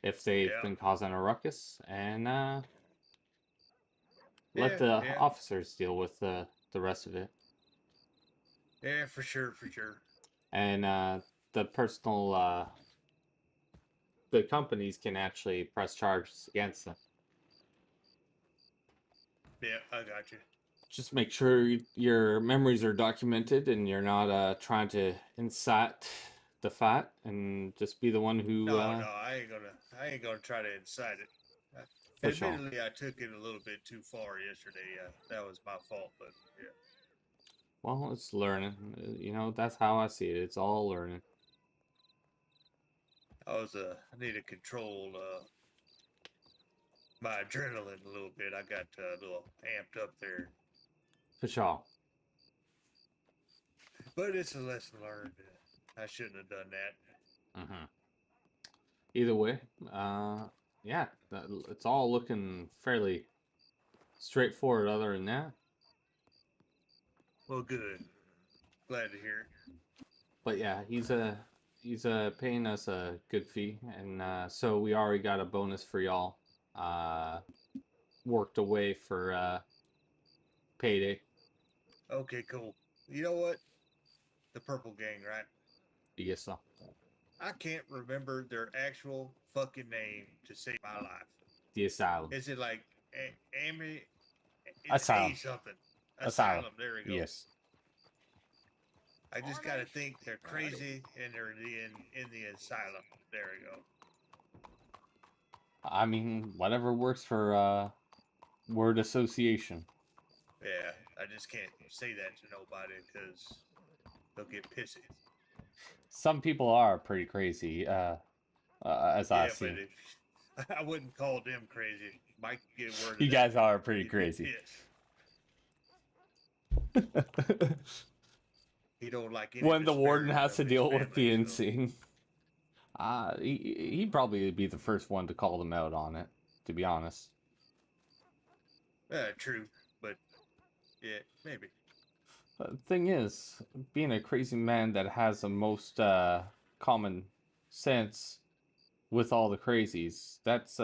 S1: if they've
S6: Yeah.
S1: been causing a ruckus, and let
S6: Yeah.
S1: the
S6: Yeah.
S1: officers deal with the rest of it.
S6: Yeah. For sure. For sure.
S1: And the personal the companies can actually press charges against them.
S6: Yeah. I got you.
S1: Just make sure your memories are documented and you're not trying to incite the fight, and just be the one who
S6: No. No. I ain't gonna try to incite it.
S1: for sure.
S6: Admittedly, I took it a little bit too far yesterday. That was my fault, but yeah.
S1: Well, it's learning. That's how I see it. It's all learning.
S6: I need to control my adrenaline a little bit. I got a little amped up there,
S1: For sure.
S6: but it's a lesson learned. I shouldn't have done that.
S1: Hmm. Either way, yeah, it's all looking fairly straightforward. Other than that,
S6: Well, good. Glad to hear it.
S1: but yeah, he's paying us a good fee, and so we already got a bonus for y'all. Uh, Worked away for payday.
S6: Okay, cool. You know what? The Purple Gang, right?
S1: Yes, sir.
S6: I can't remember their actual fucking name to save my life.
S1: The asylum.
S6: Is it like Amy? It's
S1: Asylum.
S6: A something.
S1: Asylum.
S6: There we go.
S1: Yes.
S6: I just gotta think they're crazy and they're in the asylum. There we go.
S1: I mean, whatever works for word association.
S6: Yeah, I just can't say that to nobody because they'll get pissy.
S1: Some people are pretty crazy, as I
S6: Yeah,
S1: see.
S6: but if I wouldn't call them crazy, Mike get word.
S1: You
S6: of
S1: guys
S6: that,
S1: are pretty
S6: he'd be
S1: crazy.
S6: pissed. He don't like any
S1: When
S6: of
S1: the warden
S6: spirit
S1: has
S6: of
S1: to
S6: his
S1: deal with
S6: family,
S1: the
S6: so-
S1: insane, he'd probably be the first one to call them out on it, to be honest.
S6: True, but yeah, maybe.
S1: Thing is, being a crazy man that has the most common sense with all the crazies, that's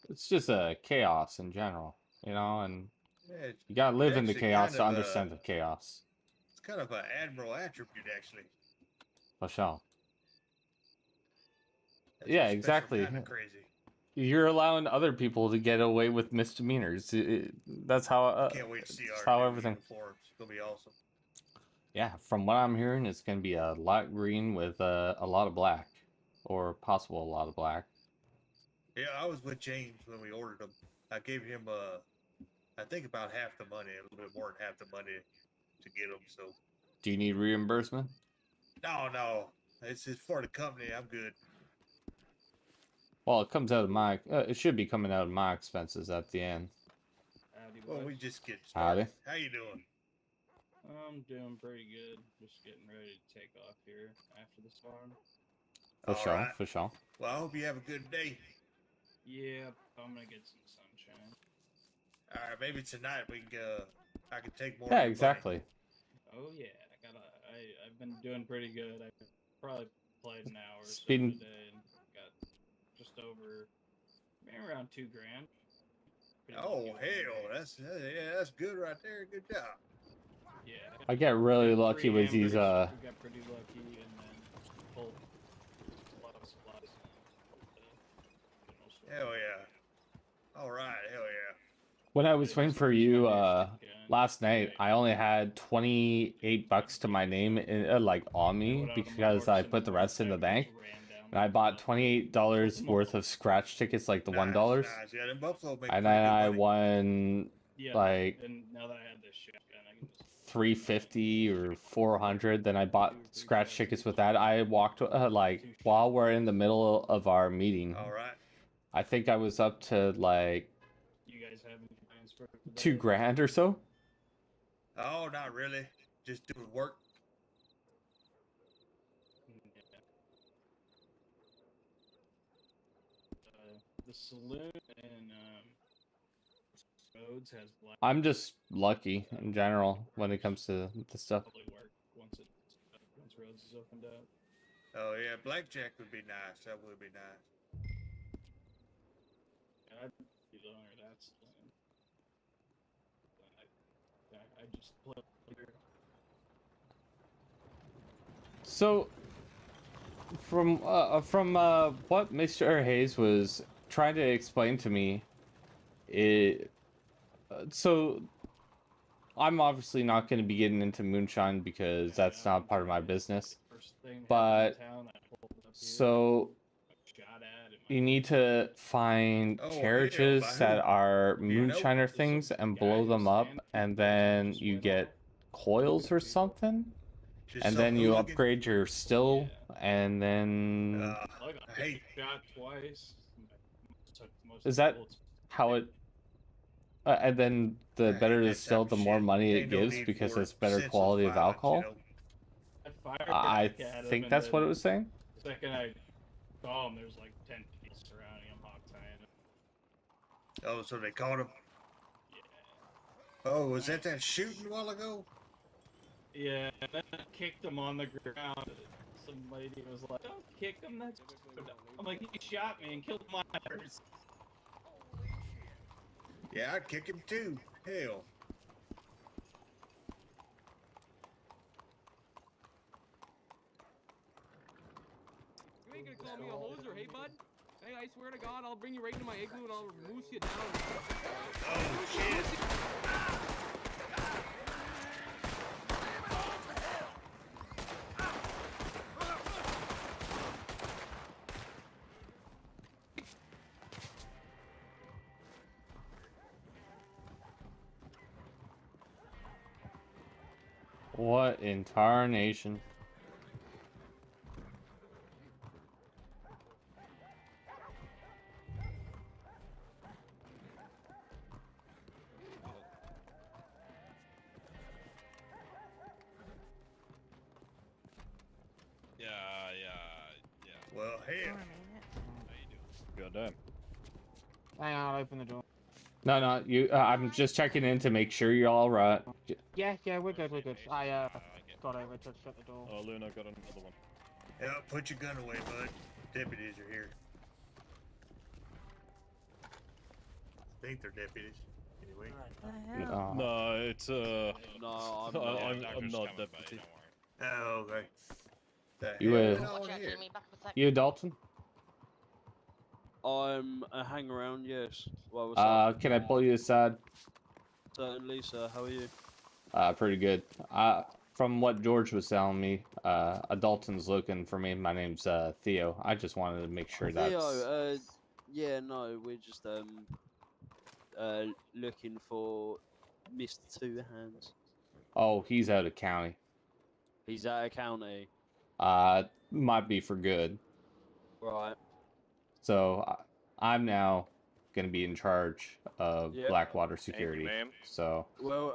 S1: it's just a chaos in general, and
S6: Yeah,
S1: you gotta live in the
S6: actually
S1: chaos
S6: kind
S1: to
S6: of
S1: understand the chaos.
S6: it's kind of an admiral attribute, actually.
S1: For sure.
S6: That's
S1: Yeah,
S6: a special
S1: exactly.
S6: kind of crazy.
S1: You're allowing other people to get away with misdemeanors. That's how.
S6: Can't wait to see
S1: that's
S6: our
S1: how
S6: new
S1: everything.
S6: uniforms. It's gonna be awesome.
S1: Yeah, from what I'm hearing, it's gonna be a lot green with a lot of black, or possible a lot of black.
S6: Yeah, I was with James when we ordered them. I gave him I think about half the money, a little bit more than half the money to get them. So
S1: Do you need reimbursement?
S6: no, it's for the company. I'm good.
S1: Well, it comes out of my. It should be coming out of my expenses at the end.
S8: Howdy,
S6: Well,
S8: boys.
S6: we just get
S1: Howdy.
S6: started. How you doing?
S8: I'm doing pretty good. Just getting ready to take off here after the storm.
S1: For
S6: All
S1: sure,
S6: right.
S1: for sure.
S6: Well, I hope you have a good day.
S8: Yeah, I'm gonna get some sunshine.
S6: All right, maybe tonight we can I can take more.
S1: Yeah,
S6: of your
S1: exactly.
S8: Oh yeah, I've been doing pretty good. I probably played an hour or so
S1: Speeding-
S8: today and got just over maybe around $2 grand. Pretty
S6: Money. Oh
S8: lucky with
S6: hell,
S8: my
S6: that's good right there. Good job.
S8: day. Yeah.
S1: I get really
S8: got
S1: lucky
S8: 3
S1: with these.
S8: hammers, we got pretty lucky, and then pulled a lot of supplies.
S6: Hell yeah. All right, hell yeah.
S1: When I was waiting for you last night, I only had $28 to my name, like on me, because I put the rest in the bank. And I bought $28 worth of scratch tickets, like the $1.
S6: Nice. Yeah, them Buffalo make
S1: And
S6: pretty
S1: then
S6: good
S1: I
S6: money.
S1: won
S8: Yeah,
S1: like
S8: and now that I have this shotgun, I can just
S1: 350 or 400. Then I bought scratch tickets with that. I walked like while we're in the middle of our meeting.
S6: All right.
S1: I think I was up to like
S8: You guys have any plans for today?
S1: $2 grand or so.
S6: Oh, not really. Just doing work.
S8: Yeah. The saloon in Rhodes has black.
S1: I'm just lucky in general when it comes to the stuff.
S8: Probably work once Rhodes is opened up.
S6: Oh yeah, blackjack would be nice. That would be nice.
S8: And I'd be the owner of that saloon. I just play.
S1: So, from what Mr. Hayes was trying to explain to me, so I'm obviously not going to be getting into moonshine because that's not part of my business.
S8: First thing that
S1: But
S8: happened in town, I pulled up here,
S1: so
S8: shot at it, my
S1: you need to find
S6: Oh, hell,
S1: carriages
S6: by who?
S1: that are
S6: Do you know?
S1: moonshiner things and blow
S8: guy
S1: them
S8: who's
S1: up,
S8: standing
S1: and
S8: there,
S1: then
S8: just
S1: you
S8: went
S1: get
S8: off.
S1: coils or something,
S6: Just
S1: and
S6: some
S1: then you
S6: hooligan.
S1: upgrade your still, and then
S8: I got
S6: I hate.
S8: shot twice. Took most
S1: Is
S8: of the
S1: that
S8: bullets.
S1: how it and then the
S6: I
S1: better
S6: hate
S1: the
S6: that
S1: still,
S6: type
S1: the
S6: of
S1: more
S6: shit.
S1: money it
S6: Ain't no
S1: gives
S6: need
S1: because
S6: for
S1: it's better
S6: senseless
S1: quality of
S6: violence,
S1: alcohol.
S6: you know?
S8: I fired
S1: I
S8: back at him,
S1: think
S8: and
S1: that's what it
S8: then
S1: was saying.
S8: The second I saw him, there's like 10 people surrounding him, hog tying him.
S6: Oh, so they caught him.
S8: Yeah.
S6: Oh, was that shooting a while ago?
S8: Yeah, and then I kicked him on the ground. Some lady was like, "Don't kick him, that's." I'm like, "He shot me and killed my horse."
S6: Yeah, I'd kick him too. Hell.
S9: You ain't gonna call me a hoser, hey bud? Hey, I swear to God, I'll bring you right into my igloo and I'll moose you down.
S6: Oh shit.
S1: What in tarnation?
S6: Well, hell.
S10: God damn.
S5: Hang on, I'll open the door.
S1: No, you. I'm just checking in to make sure you're all right.
S5: Yeah, we're good, we're good. I got over to shut the door.
S10: Oh, Luna got another one.
S6: Yeah, put your gun away, bud. Deputies are here. I think they're deputies. Anyway.
S7: What the hell?
S1: No.
S10: No, it's
S9: No,
S10: I'm not deputy.
S6: Oh, okay. The
S1: You,
S6: hell went on here?
S1: You a Dalton?
S11: I'm a hang around, yes. Well, what's up?
S1: Can I pull you aside?
S11: Certainly, sir. How are you?
S1: Pretty good. From what George was telling me, Dalton's looking for me. My name's Theo. I just wanted to make sure that's.
S11: Theo, yeah, no, we're just looking for Mr. Two Hands.
S1: Oh, he's out of county.
S11: He's out of county.
S1: Might be for good.
S11: Right.
S1: So I'm now gonna be in charge of
S11: Yep.
S1: Blackwater security. So
S11: Well,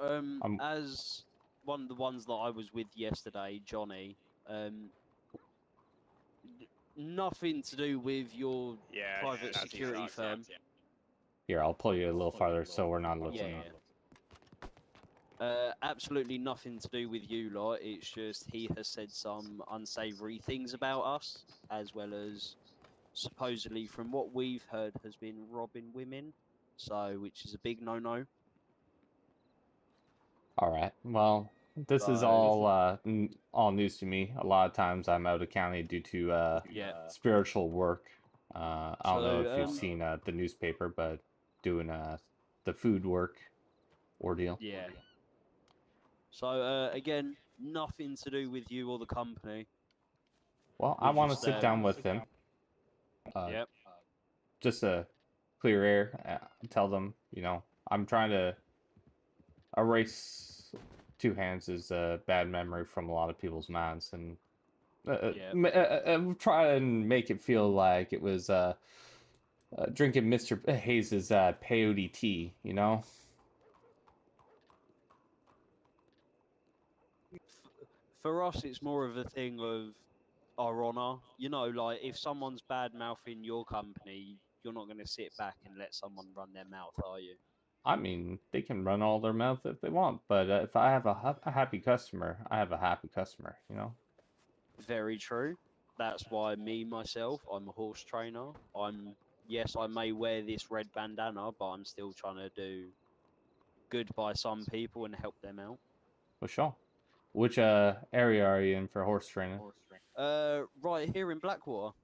S11: as one of the ones that I was with yesterday, Johnny, nothing to do with your private security firm.
S1: here, I'll pull you a little farther so we're not looking.
S11: Absolutely nothing to do with you lot. It's just he has said some unsavory things about us, as well as supposedly, from what we've heard, has been robbing women. So, which is a big no-no.
S1: All right. Well, this is all all news to me. A lot of times I'm out of county due to spiritual work. I don't know if you've seen the newspaper, but doing the food work ordeal.
S11: Yeah. So again, nothing to do with you or the company.
S1: Well, I want to sit down with them.
S11: Yep.
S1: Just to clear air. Tell them, you know, I'm trying to erase Two Hands' bad memory from a lot of people's minds, and try and make it feel like it was drinking Mr. Hayes' peyote tea, you know?
S11: For us, it's more of a thing of our honor. You know, like if someone's bad mouthing your company, you're not going to sit back and let someone run their mouth, are you?
S1: I mean, they can run all their mouth if they want, but if I have a happy customer, I have a happy customer, you know?
S11: Very true. That's why myself, I'm a horse trainer. Yes, I may wear this red bandana, but I'm still trying to do good by some people and help them out.
S1: For sure. Which area are you in for horse training?
S11: Right here in Blackwater.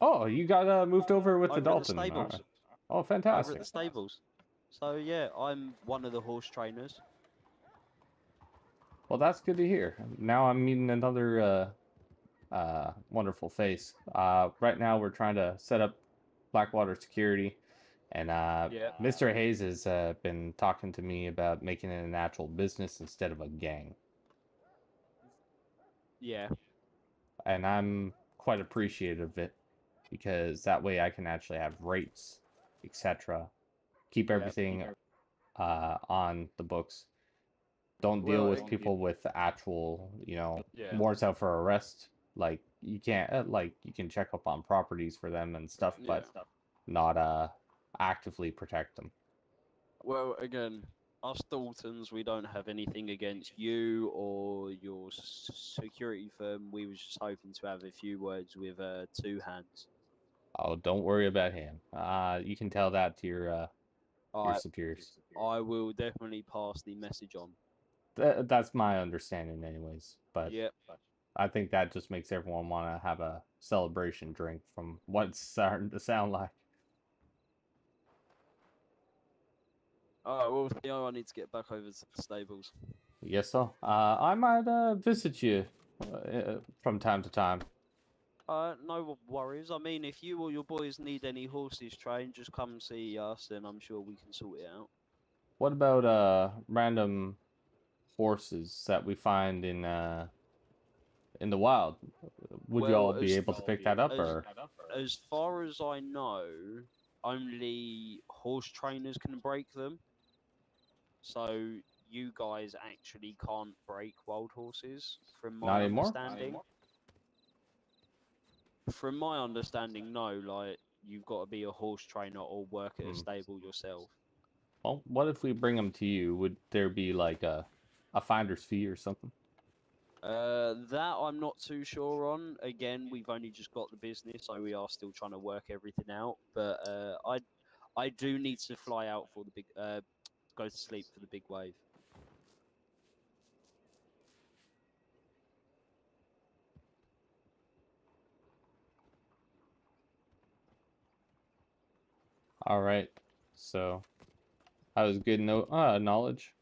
S1: Oh, you got moved over with the
S11: Over at
S1: Dalton.
S11: the stables.
S1: Right. Oh, fantastic.
S11: Over at the stables. So yeah, I'm one of the horse trainers.
S1: Well, that's good to hear. Now I'm meeting another wonderful face. Right now we're trying to set up Blackwater security, and Mr. Hayes has been talking to me about making it an actual business instead of a gang.
S11: Yeah.
S1: And I'm quite appreciative of it, because that way I can actually have rates, etc. Keep everything on the books. Don't deal with people with actual, you know, warrants out for arrest. Like you can't, like you can check up on properties for them and stuff, but not actively protect them.
S11: Well, again, us Daltons, we don't have anything against you or your security firm. We was just hoping to have a few words with Two Hands.
S1: Oh, don't worry about him. You can tell that to your superiors.
S11: I will definitely pass the message on.
S1: That's my understanding, anyways. But
S11: yep.
S1: I think that just makes everyone want to have a celebration drink from what it's starting to sound like.
S11: Alright, well, Theo, I need to get back over to the stables.
S1: Yes, sir. I might visit you from time to time.
S11: No worries. I mean, if you or your boys need any horses trained, just come see us, and I'm sure we can sort it out.
S1: What about random horses that we find in the wild? Would you all be able to pick that up, or?
S11: As far as I know, only horse trainers can break them. So you guys actually can't break wild horses, from my understanding. From my understanding, no. Like, you've got to be a horse trainer or work at a stable yourself.
S1: Well, what if we bring them to you? Would there be like a finder's fee or something?
S11: That I'm not too sure on. Again, we've only just got the business, so we are still trying to work everything out. But I do need to fly out for the big go to sleep for the big wave.
S1: All right. So that was good knowledge.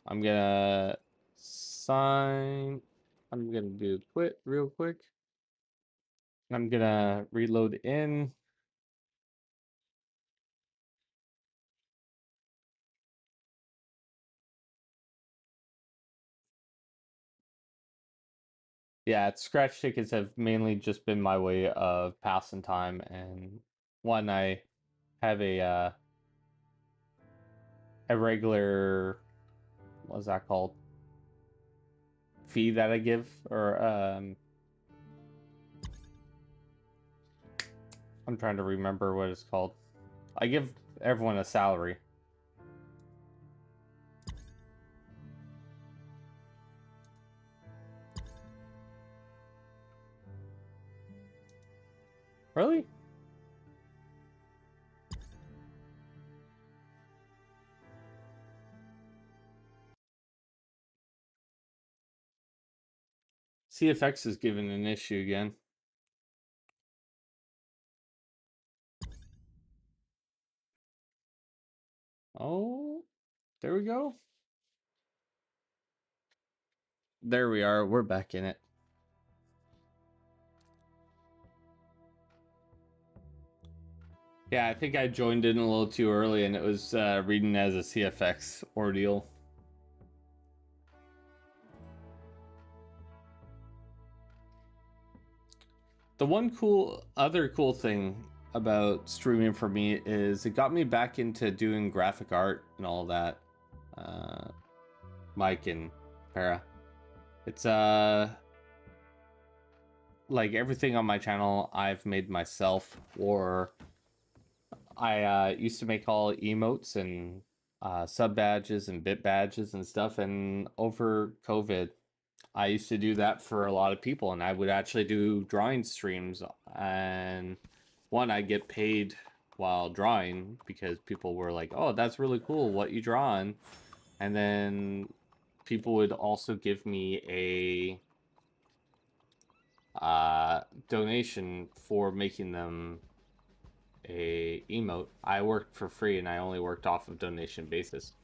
S1: I'm gonna sign. I'm gonna do quit real quick. I'm gonna reload in. Yeah, scratch tickets have mainly just been my way of passing time, and one I have a regular, what's that called? Fee that I give, or I'm trying to remember what it's called. I give everyone a salary. Really? CFX is giving an issue again. Oh, there we go. There we are. We're back in it. Yeah, I think I joined in a little too early and it was reading as a CFX ordeal. The one other cool thing about streaming for me is it got me back into doing graphic art and all that. Mike and Para. It's like everything on my channel I've made myself, or I used to make all emotes and sub badges and bit badges and stuff, and over COVID I used to do that for a lot of people, and I would actually do drawing streams, and one, I get paid while drawing because people were like, oh, that's really cool what you drawing, and then people would also give me a donation for making them a emote. I worked for free and I only worked off of donation basis.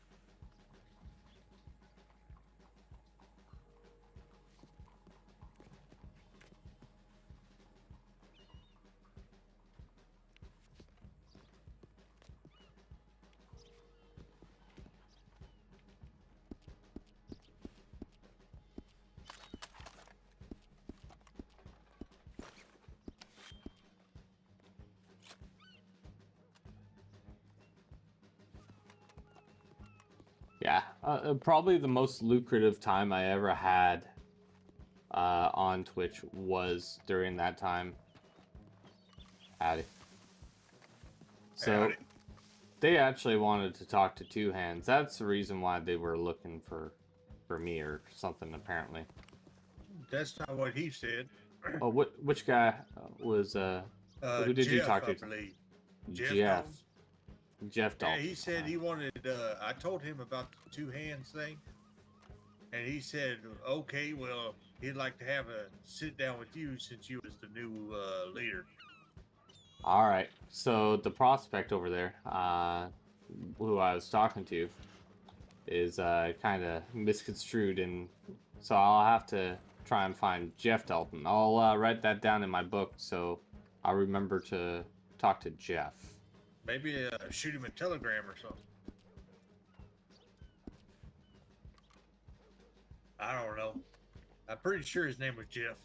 S1: Yeah, probably the most lucrative time I ever had on Twitch was during that time. Howdy. So,
S6: Howdy.
S1: they actually wanted to talk to Two Hands. That's the reason why they were looking for me or something, apparently.
S6: That's not what he said.
S1: Oh, which guy was, who did
S6: Jeff,
S1: you talk to?
S6: I believe.
S1: Jeff. Jeff
S6: Yeah,
S1: Dalton.
S6: he said he wanted, I told him about the Two Hands thing. And he said, okay, well, he'd like to have a sit down with you since you was the new leader.
S1: All right. So the prospect over there, who I was talking to, is kind of misconstrued, and so I'll have to try and find Jeff Dalton. I'll write that down in my book so I'll remember to talk to Jeff.
S6: Maybe shoot him a telegram or something. I don't know. I'm pretty sure his name was Jeff.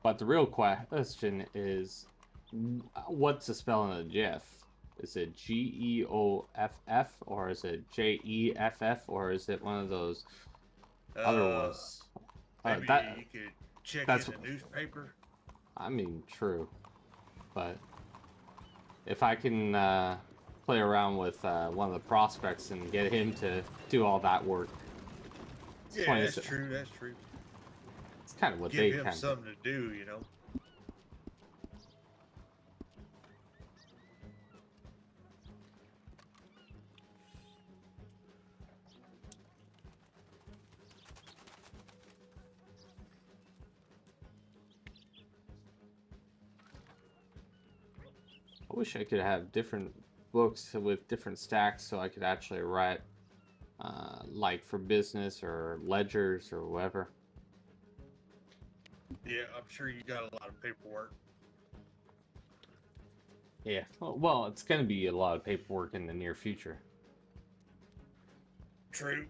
S1: But the real question is, what's the spelling of Jeff? Is it Geoff, or is it Jeff, or is it one of those other ones?
S6: Maybe you could check in the newspaper.
S1: I mean, true. But if I can play around with one of the prospects and get him to do all that work.
S6: Yeah, that's true. That's true.
S1: It's kind of what
S6: Give him something to do, you know.
S1: I wish I could have different books with different stacks so I could actually write, like for business or ledgers or whatever.
S6: Yeah, I'm sure you got a lot of paperwork.
S1: Yeah. Well, it's going to be a lot of paperwork in the near future.
S6: True.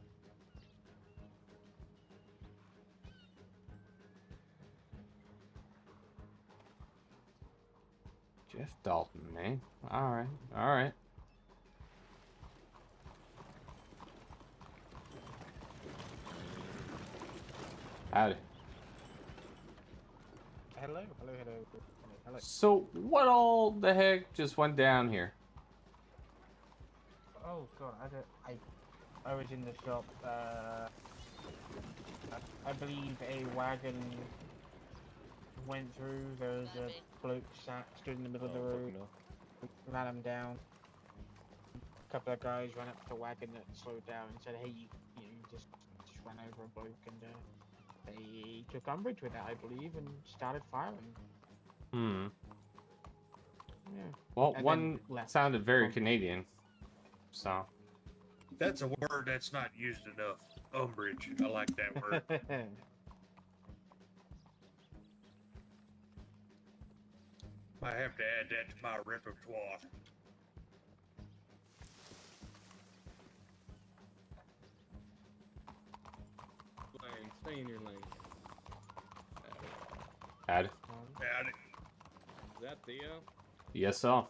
S1: Jeff Dalton, man. All right. All right. Howdy.
S5: Hello, hello, hello, hello.
S1: So, what all the heck just went down here?
S5: Oh god, I was in the shop. I believe a wagon went through. There was a bloke stood in the middle of the road, ran him down. A couple of guys ran up to the wagon that slowed down and said, "Hey, you just ran over a bloke," and they took umbrage with that, I believe, and started firing.
S1: Hmm.
S5: Yeah.
S1: Well,
S5: And
S1: one
S5: then left.
S1: sounded very Canadian. So.
S6: That's a word that's not used enough. Umbrage. I like that word. Might have to add that to my repertoire.
S9: Lane, stay in your lane.
S1: Add.
S6: Howdy.
S9: Is that Theo?
S1: Yes, sir.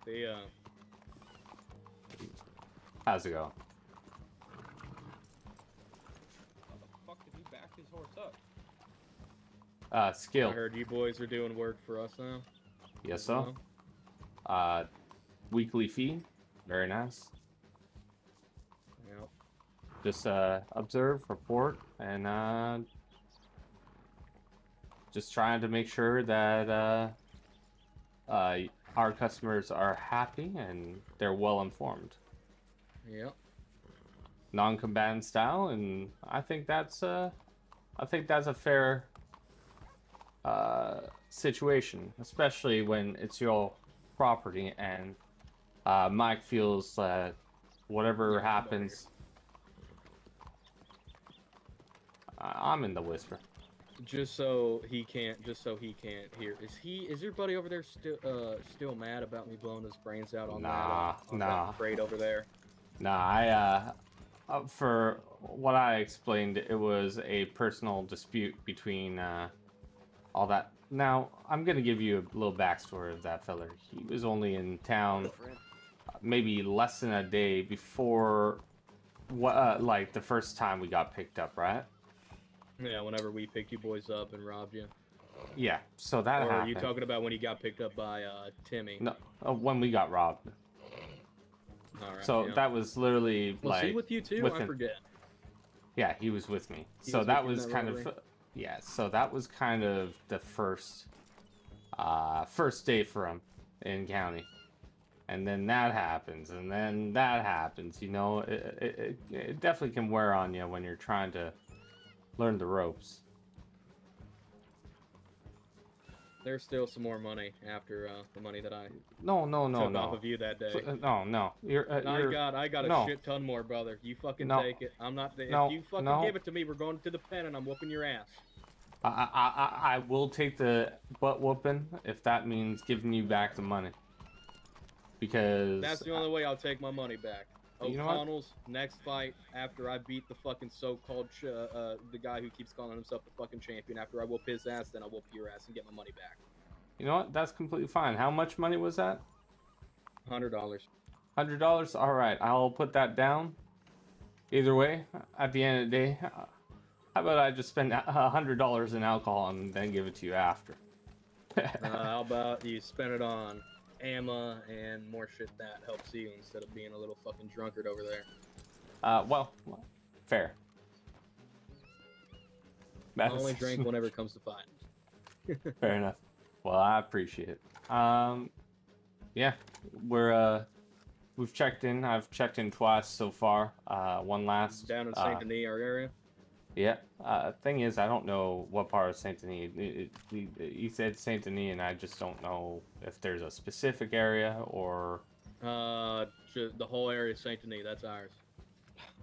S9: Theo.
S1: How's it going?
S9: How the fuck did he back his horse up?
S1: Skill.
S9: I heard you boys are doing work for us now.
S1: Yes, sir. Weekly fee. Very nice.
S9: Yep.
S1: Just observe, report, and just trying to make sure that our customers are happy and they're well informed.
S9: Yep.
S1: Non-combatant style, and I think that's a fair situation, especially when it's your property and Mike feels that whatever happens. I'm in the whisper.
S9: Just so he can't hear. Is your buddy over there still mad about me blowing his brains out on that crate over there?
S1: Nah, for what I explained, it was a personal dispute between all that. Now, I'm gonna give you a little backstory of that feller. He was only in town maybe less than a day before like the first time we got picked up, right?
S9: Yeah, whenever we picked you boys up and robbed you.
S1: Yeah, so that happened.
S9: Or are you talking about when he got picked up by Timmy?
S1: No, when we got robbed.
S9: All right,
S1: So
S9: yeah.
S1: that was literally
S9: Was
S1: like.
S9: he with you too? I forget.
S1: Yeah, he was with me.
S9: He
S1: So
S9: was
S1: that
S9: with you in
S1: was
S9: that
S1: kind of
S9: robbery?
S1: yeah. So that was kind of the first day for him in county, and then that happens, and then that happens. You know, it definitely can wear on you when you're trying to learn the ropes.
S9: There's still some more money after the money that I
S1: No,
S9: took off of you that day.
S1: No.
S9: I got a
S1: no.
S9: shit ton more, brother. You fucking
S1: No.
S9: take it. I'm not. If
S1: No,
S9: you fucking
S1: no.
S9: give it to me, we're going to the pen and I'm whooping your ass.
S1: I will take the butt whooping if that means giving you back the money. Because
S9: That's the only way I'll take my money back.
S1: You know what?
S9: O'Connell's next fight after I beat the fucking so-called the guy who keeps calling himself the fucking champion. After I whoop his ass, then I'll whoop your ass and get my money back.
S1: You know what? That's completely fine. How much money was that?
S9: $100.
S1: $100? All right, I'll put that down. Either way, at the end of the day, how about I just spend $100 in alcohol and then give it to you after?
S9: How about you spend it on ammo and more shit that helps you instead of being a little fucking drunkard over there?
S1: Well, fair.
S9: I only drink whenever it comes to fight.
S1: Fair enough. Well, I appreciate it. Yeah, we've checked in. I've checked in twice so far. One last.
S9: Down in Saint Denis, our area.
S1: Yeah. Thing is, I don't know what part of Saint Denis. He said Saint Denis, and I just don't know if there's a specific area or.
S9: The whole area of Saint Denis. That's ours.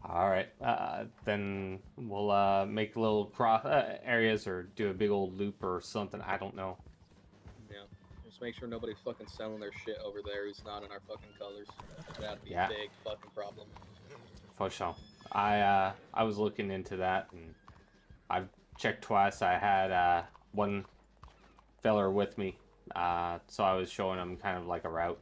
S1: All right. Then we'll make little cross areas or do a big old loop or something. I don't know.
S9: Yeah. Just make sure nobody's fucking selling their shit over there who's not in our fucking colors. That'd be
S1: Yeah.
S9: a big fucking problem.
S1: For sure. I was looking into that, and I've checked twice. I had one feller with me, so I was showing him kind of like a route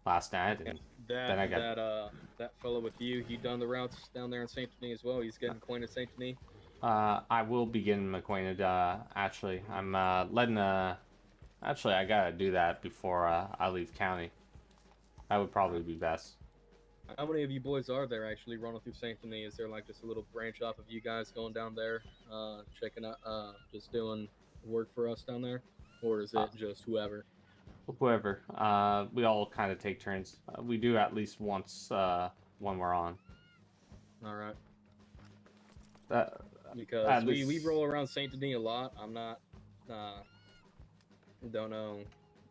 S1: last night, and then I got
S9: that fellow with you. He done the routes down there in Saint Denis as well. He's getting acquainted Saint Denis.
S1: I will be getting acquainted. Actually, I'm letting Actually, I gotta do that before I leave county. That would probably be best.
S9: How many of you boys are there actually running through Saint Denis? Is there like just a little branch off of you guys going down there, checking out, just doing work for us down there, or is it just whoever?
S1: Whoever. We all kind of take turns. We do at least once when we're on.
S9: All right.
S1: At
S9: Because we
S1: least-
S9: roll around Saint Denis a lot. I'm not. Don't know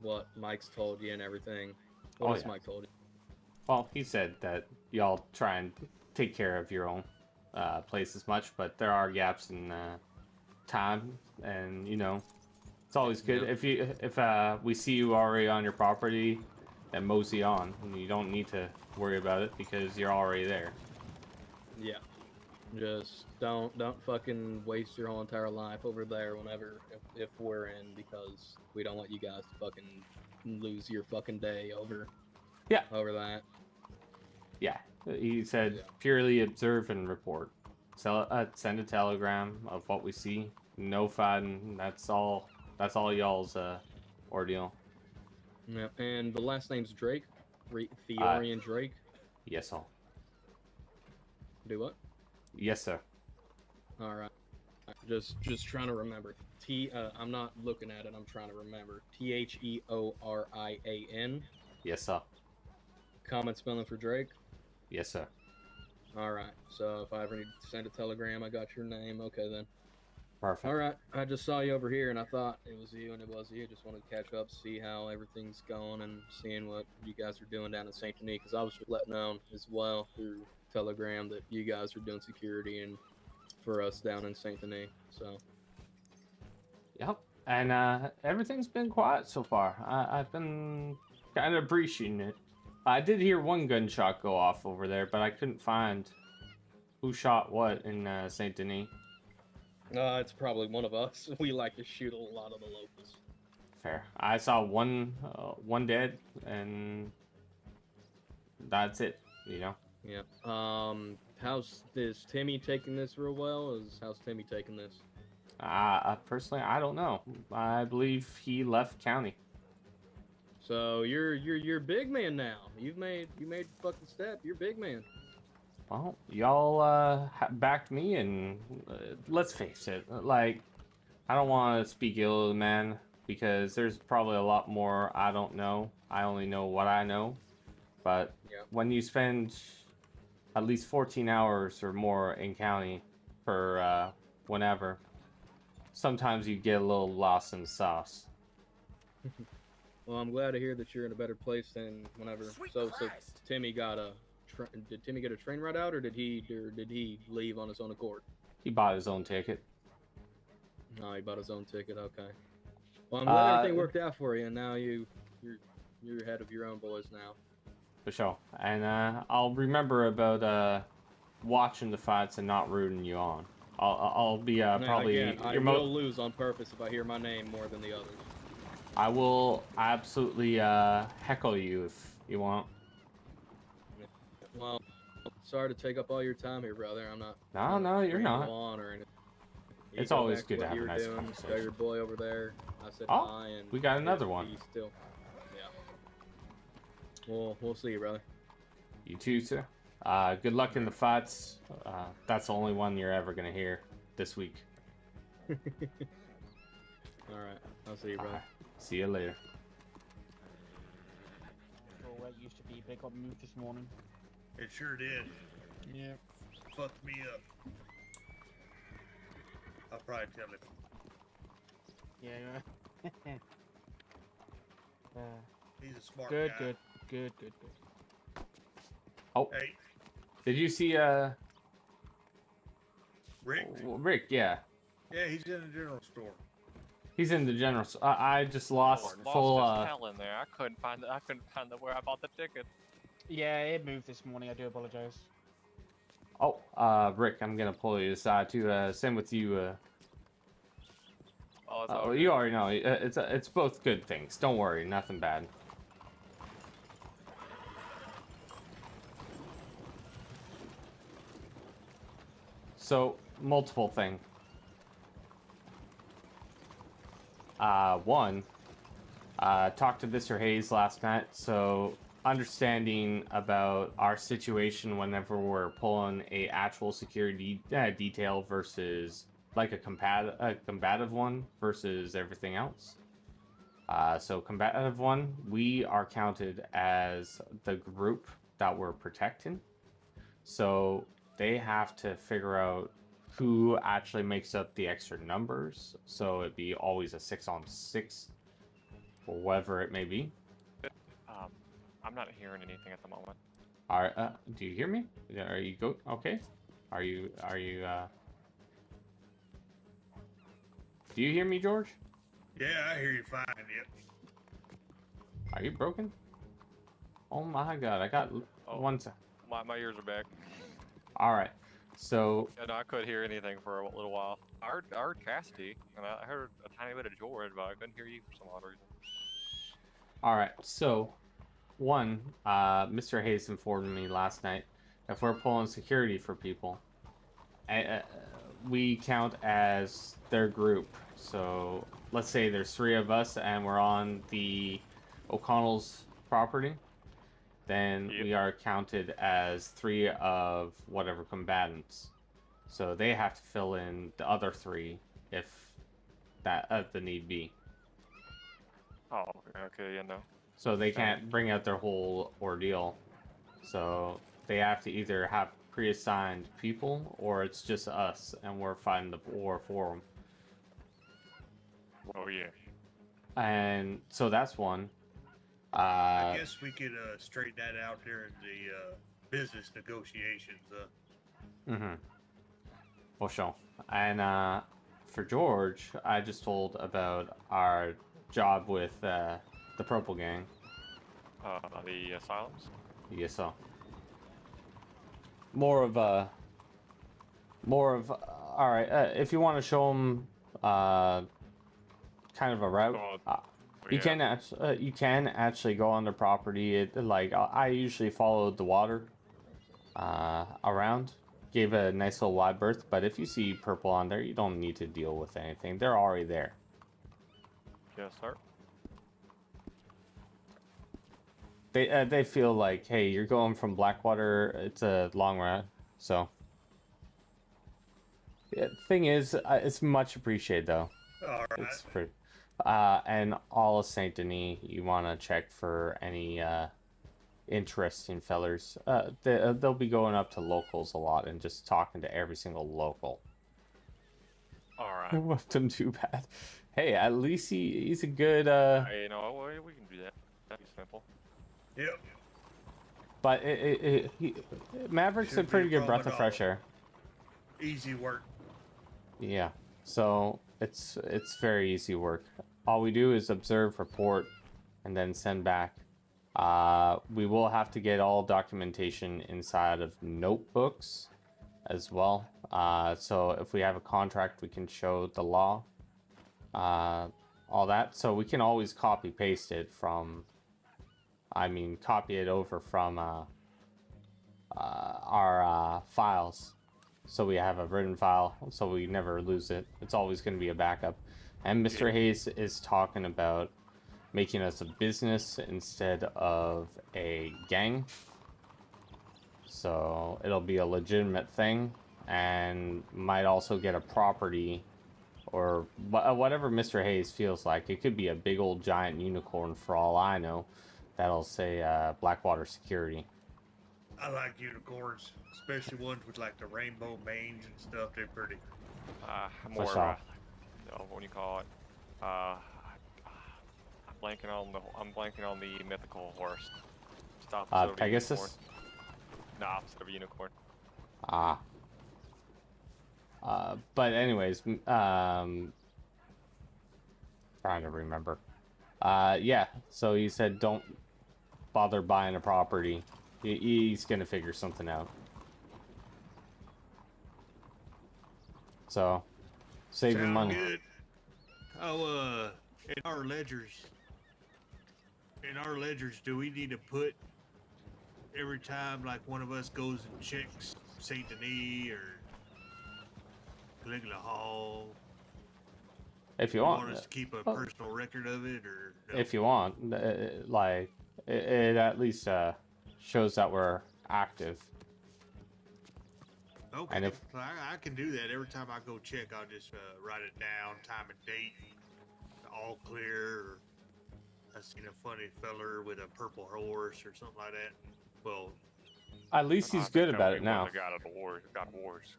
S9: what Mike's told you and everything. What has Mike told you?
S1: Well, he said that y'all try and take care of your own place as much, but there are gaps in time, and you know, it's always good if we see you already on your property, then mosey on. And you don't need to worry about it because you're already there.
S9: Yeah. Just don't fucking waste your whole entire life over there whenever if we're in, because we don't want you guys to fucking lose your fucking day over over that.
S1: Yeah, he said purely observe and report. Send a telegram of what we see. No fighting. That's all y'all's ordeal.
S9: Yeah, and the last name's Drake, Theorian Drake.
S1: Yes, sir.
S9: Do what?
S1: Yes, sir.
S9: All right. Just trying to remember. I'm not looking at it. I'm trying to remember. Theorian.
S1: Yes, sir.
S9: Common spelling for Drake.
S1: Yes, sir.
S9: All right. So if I ever need to send a telegram, I got your name. Okay then.
S1: Perfect.
S9: All right. I just saw you over here, and I thought it was you, and it was you. Just wanted to catch up, see how everything's going, and seeing what you guys are doing down in Saint Denis. Because I was just letting known as well through Telegram that you guys are doing security and for us down in Saint Denis. So.
S1: Yep. And everything's been quiet so far. I've been kind of appreciating it. I did hear one gunshot go off over there, but I couldn't find who shot what in Saint Denis.
S9: It's probably one of us. We like to shoot a lot of the locals.
S1: Fair. I saw one dead, and that's it. You know.
S9: Yeah. How's Timmy taking this real well? How's Timmy taking this?
S1: Personally, I don't know. I believe he left county.
S9: So you're big man now. You made fucking step. You're big man.
S1: Well, y'all backed me, and let's face it, like, I don't want to speak ill of the man because there's probably a lot more I don't know. I only know what I know. But when you spend at least 14 hours or more in county for whenever, sometimes you get a little lost in the sauce.
S9: Well, I'm glad to hear that you're in a better place than whenever. So Timmy got did Timmy get a train ride out, or did he leave on his own accord?
S1: He bought his own ticket.
S9: No, he bought his own ticket. Okay. Well, I'm glad everything worked out for you, and now you're ahead of your own boys now.
S1: For sure. And I'll remember about watching the fights and not rooting you on. I'll be probably.
S9: Again, I will lose on purpose if I hear my name more than the others.
S1: I will absolutely heckle you if you want.
S9: Well, sorry to take up all your time here, brother. I'm not.
S1: No, you're not.
S9: On or anything.
S1: It's always good to have a nice conversation.
S9: Got your boy over there. I said
S1: hi,
S9: and
S1: we got another one.
S9: Still, yeah. Well, we'll see you, brother.
S1: You too, sir. Good luck in the fights. That's the only one you're ever gonna hear this week.
S9: All right, I'll see you, brother.
S1: See you later.
S5: Well, where it used to be, they got moved this morning.
S6: It sure did.
S5: Yeah.
S6: Fucked me up. I'll probably tell him.
S5: Yeah.
S6: He's a smart
S5: Good,
S6: guy.
S5: good.
S1: Oh,
S6: Hey,
S1: did you see
S6: Rick?
S1: Rick? Yeah,
S6: Yeah, he's in the general store.
S1: he's in the general. I just lost full.
S10: hell in there. I couldn't find where I bought the ticket.
S5: Yeah, it moved this morning. I do apologize.
S1: Oh, Rick, I'm gonna pull you aside to send with you.
S10: Oh, it's all
S1: You already know. It's both good things. Don't worry, nothing bad. So, multiple thing. One, talked to Mr. Hayes last night, so understanding about our situation whenever we're pulling a actual security detail versus like a combative one versus everything else. So combative one, we are counted as the group that we're protecting. So they have to figure out who actually makes up the extra numbers. So it'd be always a 6-on-6 or whatever it may be.
S10: I'm not hearing anything at the moment.
S1: All right, do you hear me? Are you okay? Are you do you hear me, George?
S6: Yeah, I hear you fine. Yep.
S1: Are you broken? Oh my god, I got one sec.
S10: My ears are back.
S1: All right, so
S10: Yeah, no, I couldn't hear anything for a little while. I heard Cassidy, and I heard a tiny bit of George, but I couldn't hear you for some odd reason.
S1: all right, so one, Mr. Hayes informed me last night if we're pulling security for people, we count as their group. So let's say there's 3 of us and we're on the O'Connell's property, then we are counted as 3 of whatever combatants. So they have to fill in the other 3 if that the need be.
S10: Oh, okay, yeah, no.
S1: So they can't bring out their whole ordeal. So they have to either have pre-assigned people or it's just us and we're fighting the war for them.
S10: Oh, yeah.
S1: And so that's one.
S6: I guess we could straighten that out during the business negotiations.
S1: For sure. And for George, I just told about our job with the Purple Gang.
S10: The asylums?
S1: Yes, so. More of all right, if you want to show them kind of a route, you can actually go on the property. I usually followed the water around, gave a nice little wide berth, but if you see purple on there, you don't need to deal with anything. They're already there.
S10: Yes, sir.
S1: They feel like, hey, you're going from Blackwater, it's a long route, so. Yeah, thing is, it's much appreciated though.
S6: All right.
S1: It's pretty. And all of Saint Denis, you want to check for any interesting fellers. They'll be going up to locals a lot and just talking to every single local.
S10: All right.
S1: I left him too bad. Hey, at least he's a good.
S10: Hey, you know what? We can do that. That'd be simple.
S6: Yep.
S1: But Maverick's a pretty good breath of fresh air.
S6: Easy work.
S1: Yeah, so it's very easy work. All we do is observe, report, and then send back. We will have to get all documentation inside of notebooks as well. So if we have a contract, we can show the law, all that. So we can always copy paste it from. Copy it over from our files, so we have a written file, so we never lose it. It's always going to be a backup. And Mr. Hayes is talking about making us a business instead of a gang. So it'll be a legitimate thing, and might also get a property, or whatever Mr. Hayes feels like. It could be a big old giant unicorn for all I know. That'll say Blackwater Security.
S6: I like unicorns, especially ones with like the rainbow manes and stuff. They're pretty.
S10: More
S1: sure.
S10: what do you call it? I'm blanking on the mythical horse. It's opposite of a unicorn.
S1: Pegasus?
S10: No, opposite of a unicorn.
S1: Ah. But anyways, trying to remember. Yeah, so he said don't bother buying a property. He's gonna figure something out. So, save your
S6: Sound
S1: money.
S6: good. Oh, in our ledgers, do we need to put every time like one of us goes and checks Saint Denis or Caligula Hall?
S1: If you
S6: You
S1: want.
S6: want us to keep a personal record of it, or no?
S1: If you want, like, it at least shows that we're active.
S6: Okay,
S1: And if
S6: I can do that. Every time I go check, I'll just write it down, time and date, all clear. Or I seen a funny feller with a purple horse or something like that. Well,
S1: at least he's good about it now.
S10: I got awards.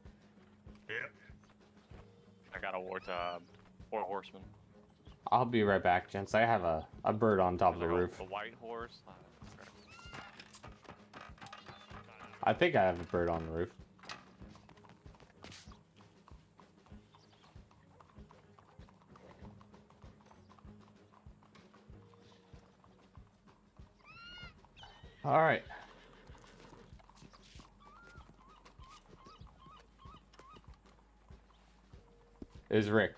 S6: Yeah.
S10: I got awards. 4 horsemen.
S1: I'll be right back, gents. I have a bird on top of the roof.
S10: The white horse.
S1: I think I have a bird on the roof. All right. Is Rick.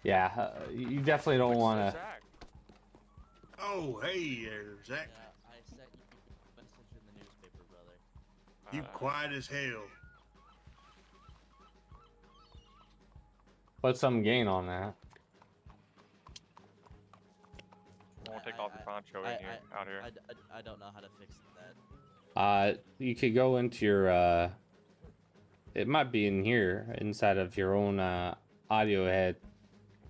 S1: Yeah, you definitely don't want to.
S6: Oh, hey there, Zach.
S12: I sent you a message in the newspaper, brother.
S6: You quiet as hell.
S1: Put some gain on that.
S10: Won't take off your poncho out here.
S12: I don't know how to fix that.
S1: You could go into your. It might be in here, inside of your own audio head,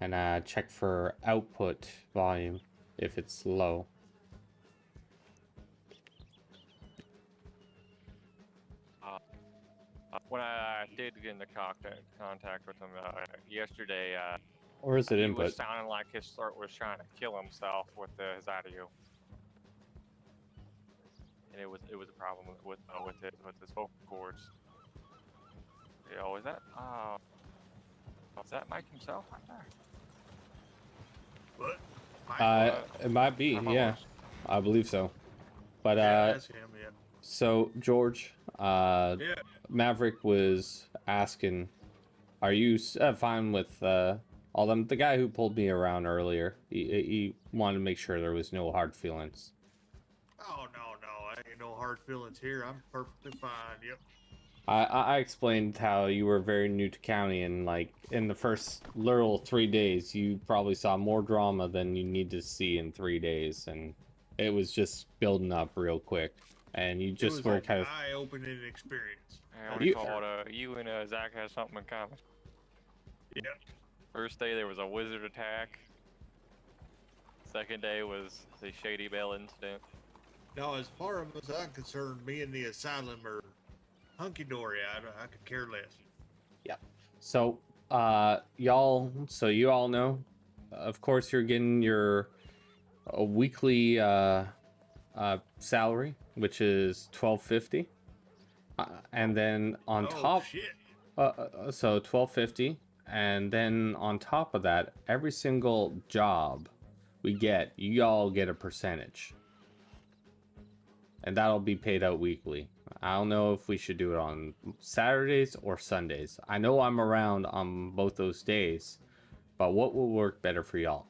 S1: and check for output volume if it's low.
S10: When I did get into contact with him yesterday,
S1: Or is it
S10: he
S1: input?
S10: was sounding like his throat was trying to kill himself with his audio, and it was a problem with his vocal cords. Yo, is that Mike himself right there?
S6: What?
S1: It might be, yeah. I believe so. But
S6: Yeah, that's him, yeah.
S1: So George,
S6: Yeah.
S1: Maverick was asking, are you fine with all them? The guy who pulled me around earlier, he wanted to make sure there was no hard feelings.
S6: Oh, no. Ain't no hard feelings here. I'm perfectly fine. Yep.
S1: I explained how you were very new to county, and like in the first literal 3 days, you probably saw more drama than you need to see in 3 days, and it was just building up real quick. And you just were kind of
S6: eye-opening experience.
S10: Yeah, what do you call it? You and Zach have something in common.
S6: Yep.
S10: First day there was a wizard attack. Second day was the Shady Bell incident.
S6: Now, as far as I'm concerned, me and the asylum are hunky-dory. I could care less.
S1: yeah. So you all know, of course, you're getting your weekly salary, which is $12.50, and then on top, so $12.50, and then on top of that, every single job we get, you all get a percentage, and that'll be paid out weekly. I don't know if we should do it on Saturdays or Sundays. I know I'm around on both those days, but what will work better for y'all?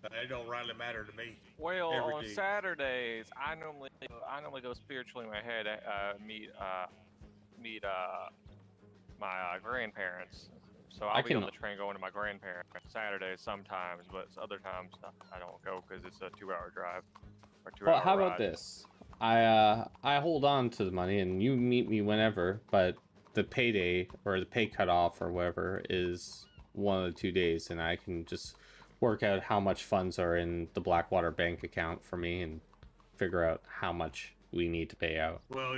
S6: It don't really matter to me.
S10: Well,
S6: Every
S10: on
S6: day.
S10: Saturdays, I normally go spiritually in my head. Meet my grandparents. So I'll be on the train going to my grandparents Saturdays sometimes, but other times I don't go because it's a 2-hour drive or 2-hour
S1: Well, how about
S10: ride.
S1: this? I hold on to the money and you meet me whenever, but the payday or the pay cutoff or whatever is 1 of the 2 days, and I can just work out how much funds are in the Blackwater bank account for me, and figure out how much we need to pay out.
S6: Well,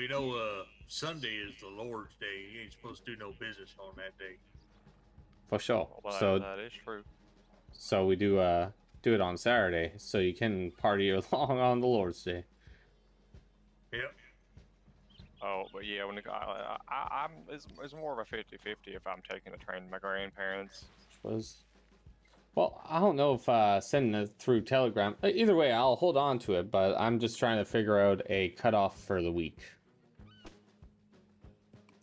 S6: Sunday is the Lord's Day. You ain't supposed to do no business on that day.
S1: For sure.
S10: Well,
S1: So
S10: that is true.
S1: so we do it on Saturday, so you can party along on the Lord's Day.
S6: Yep.
S10: Oh, but yeah, when it's more of a 50-50 if I'm taking the train to my grandparents.
S1: Well, I don't know if sending it through Telegram. Either way, I'll hold on to it, but I'm just trying to figure out a cutoff for the week.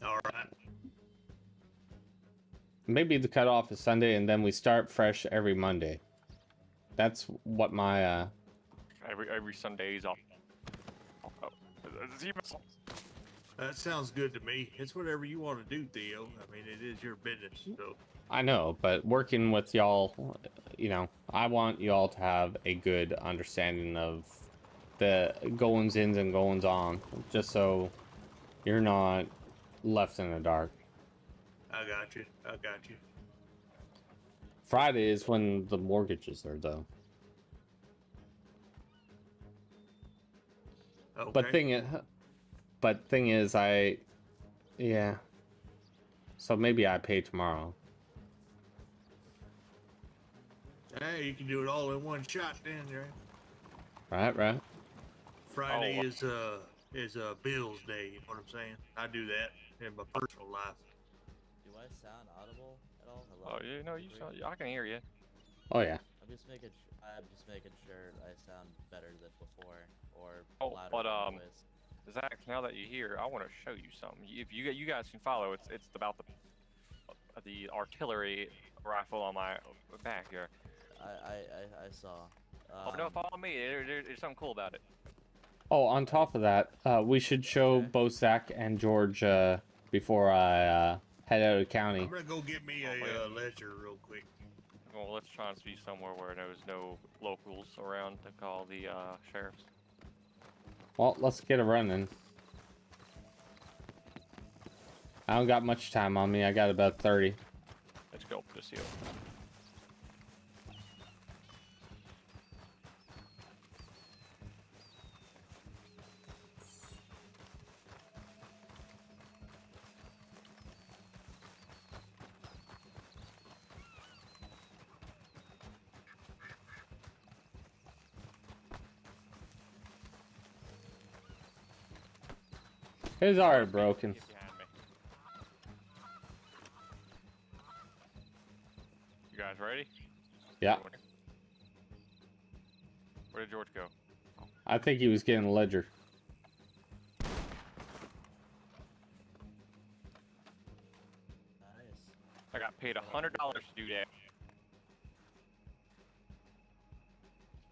S6: All right.
S1: Maybe the cutoff is Sunday, and then we start fresh every Monday. That's what my
S10: Every Sunday is off. Oh,
S6: that sounds good to me. It's whatever you want to do, Theo. I mean, it is your business, so.
S1: I know, but working with y'all, I want y'all to have a good understanding of the goings-ins and goings-on, just so you're not left in the dark.
S6: I got you.
S1: Friday is when the mortgages are due.
S6: Okay.
S1: But thing is, yeah. So maybe I pay tomorrow.
S6: Hey, you can do it all in one shot then, right?
S1: Right.
S6: Friday is Bill's Day, you know what I'm saying? I do that in my personal life.
S12: Do I sound audible at all?
S10: Oh,
S12: Hello?
S10: you sound. I can hear you.
S1: Oh yeah.
S12: I'm just making sure I sound better than before or
S10: Oh,
S12: louder
S10: but
S12: than always.
S10: Zach, now that you're here, I want to show you something. If you guys can follow, it's about the artillery rifle on my back here.
S12: I saw.
S10: Oh no, follow me. There's something cool about it.
S1: Oh, on top of that, we should show both Zach and George before I head out of county.
S6: I'm gonna go get me a ledger real quick.
S10: Well, let's try and be somewhere where there's no locals around to call the sheriffs.
S1: Well, let's get a running. I don't got much time on me. I got about 30.
S10: Let's go up this hill.
S1: It's already broken.
S10: Get behind me. You guys ready?
S1: Yeah.
S10: Where did George go?
S1: I think he was getting a ledger.
S12: Nice.
S10: I got paid $100 to do that.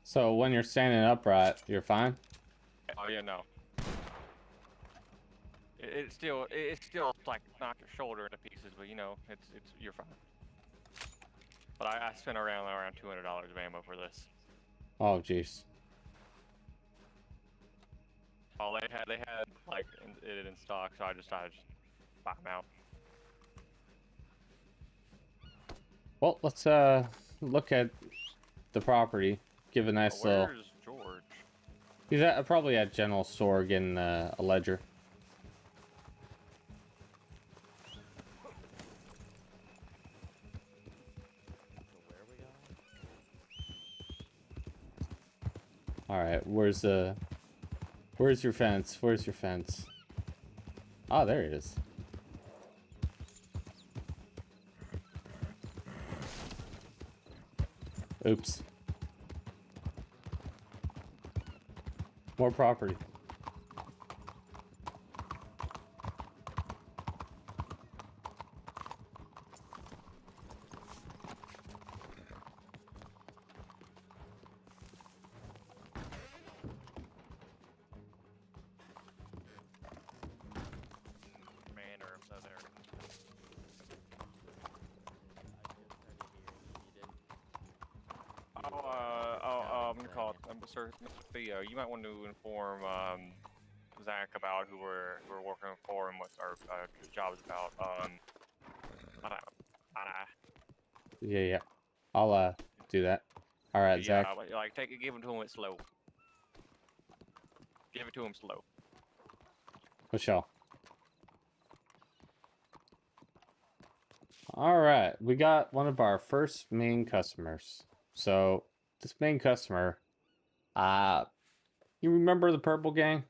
S1: So when you're standing upright, you're fine?
S10: Oh yeah, no. It's still like knock your shoulder into pieces, but you're fine. But I spent around $200 of ammo for this.
S1: Oh jeez.
S10: Oh, they had like it in stock, so I just buy them out.
S1: Well, let's look at the property. Give a nice little.
S10: Where's George?
S1: He's probably at general store getting a ledger.
S12: So where are we going?
S1: All right, where's your fence? Where's your fence? Oh, there it is. Oops. More property.
S10: Manor, so there. I'm gonna call it. Sir, Mr. Theo, you might want to inform Zach about who we're working for and what our job is about.
S1: Yeah. I'll do that. All right,
S10: Yeah,
S1: Zach.
S10: like give them to him it slow. Give it to him slow.
S1: Michelle. All right, we got one of our first main customers. So this main customer, you remember the Purple Gang?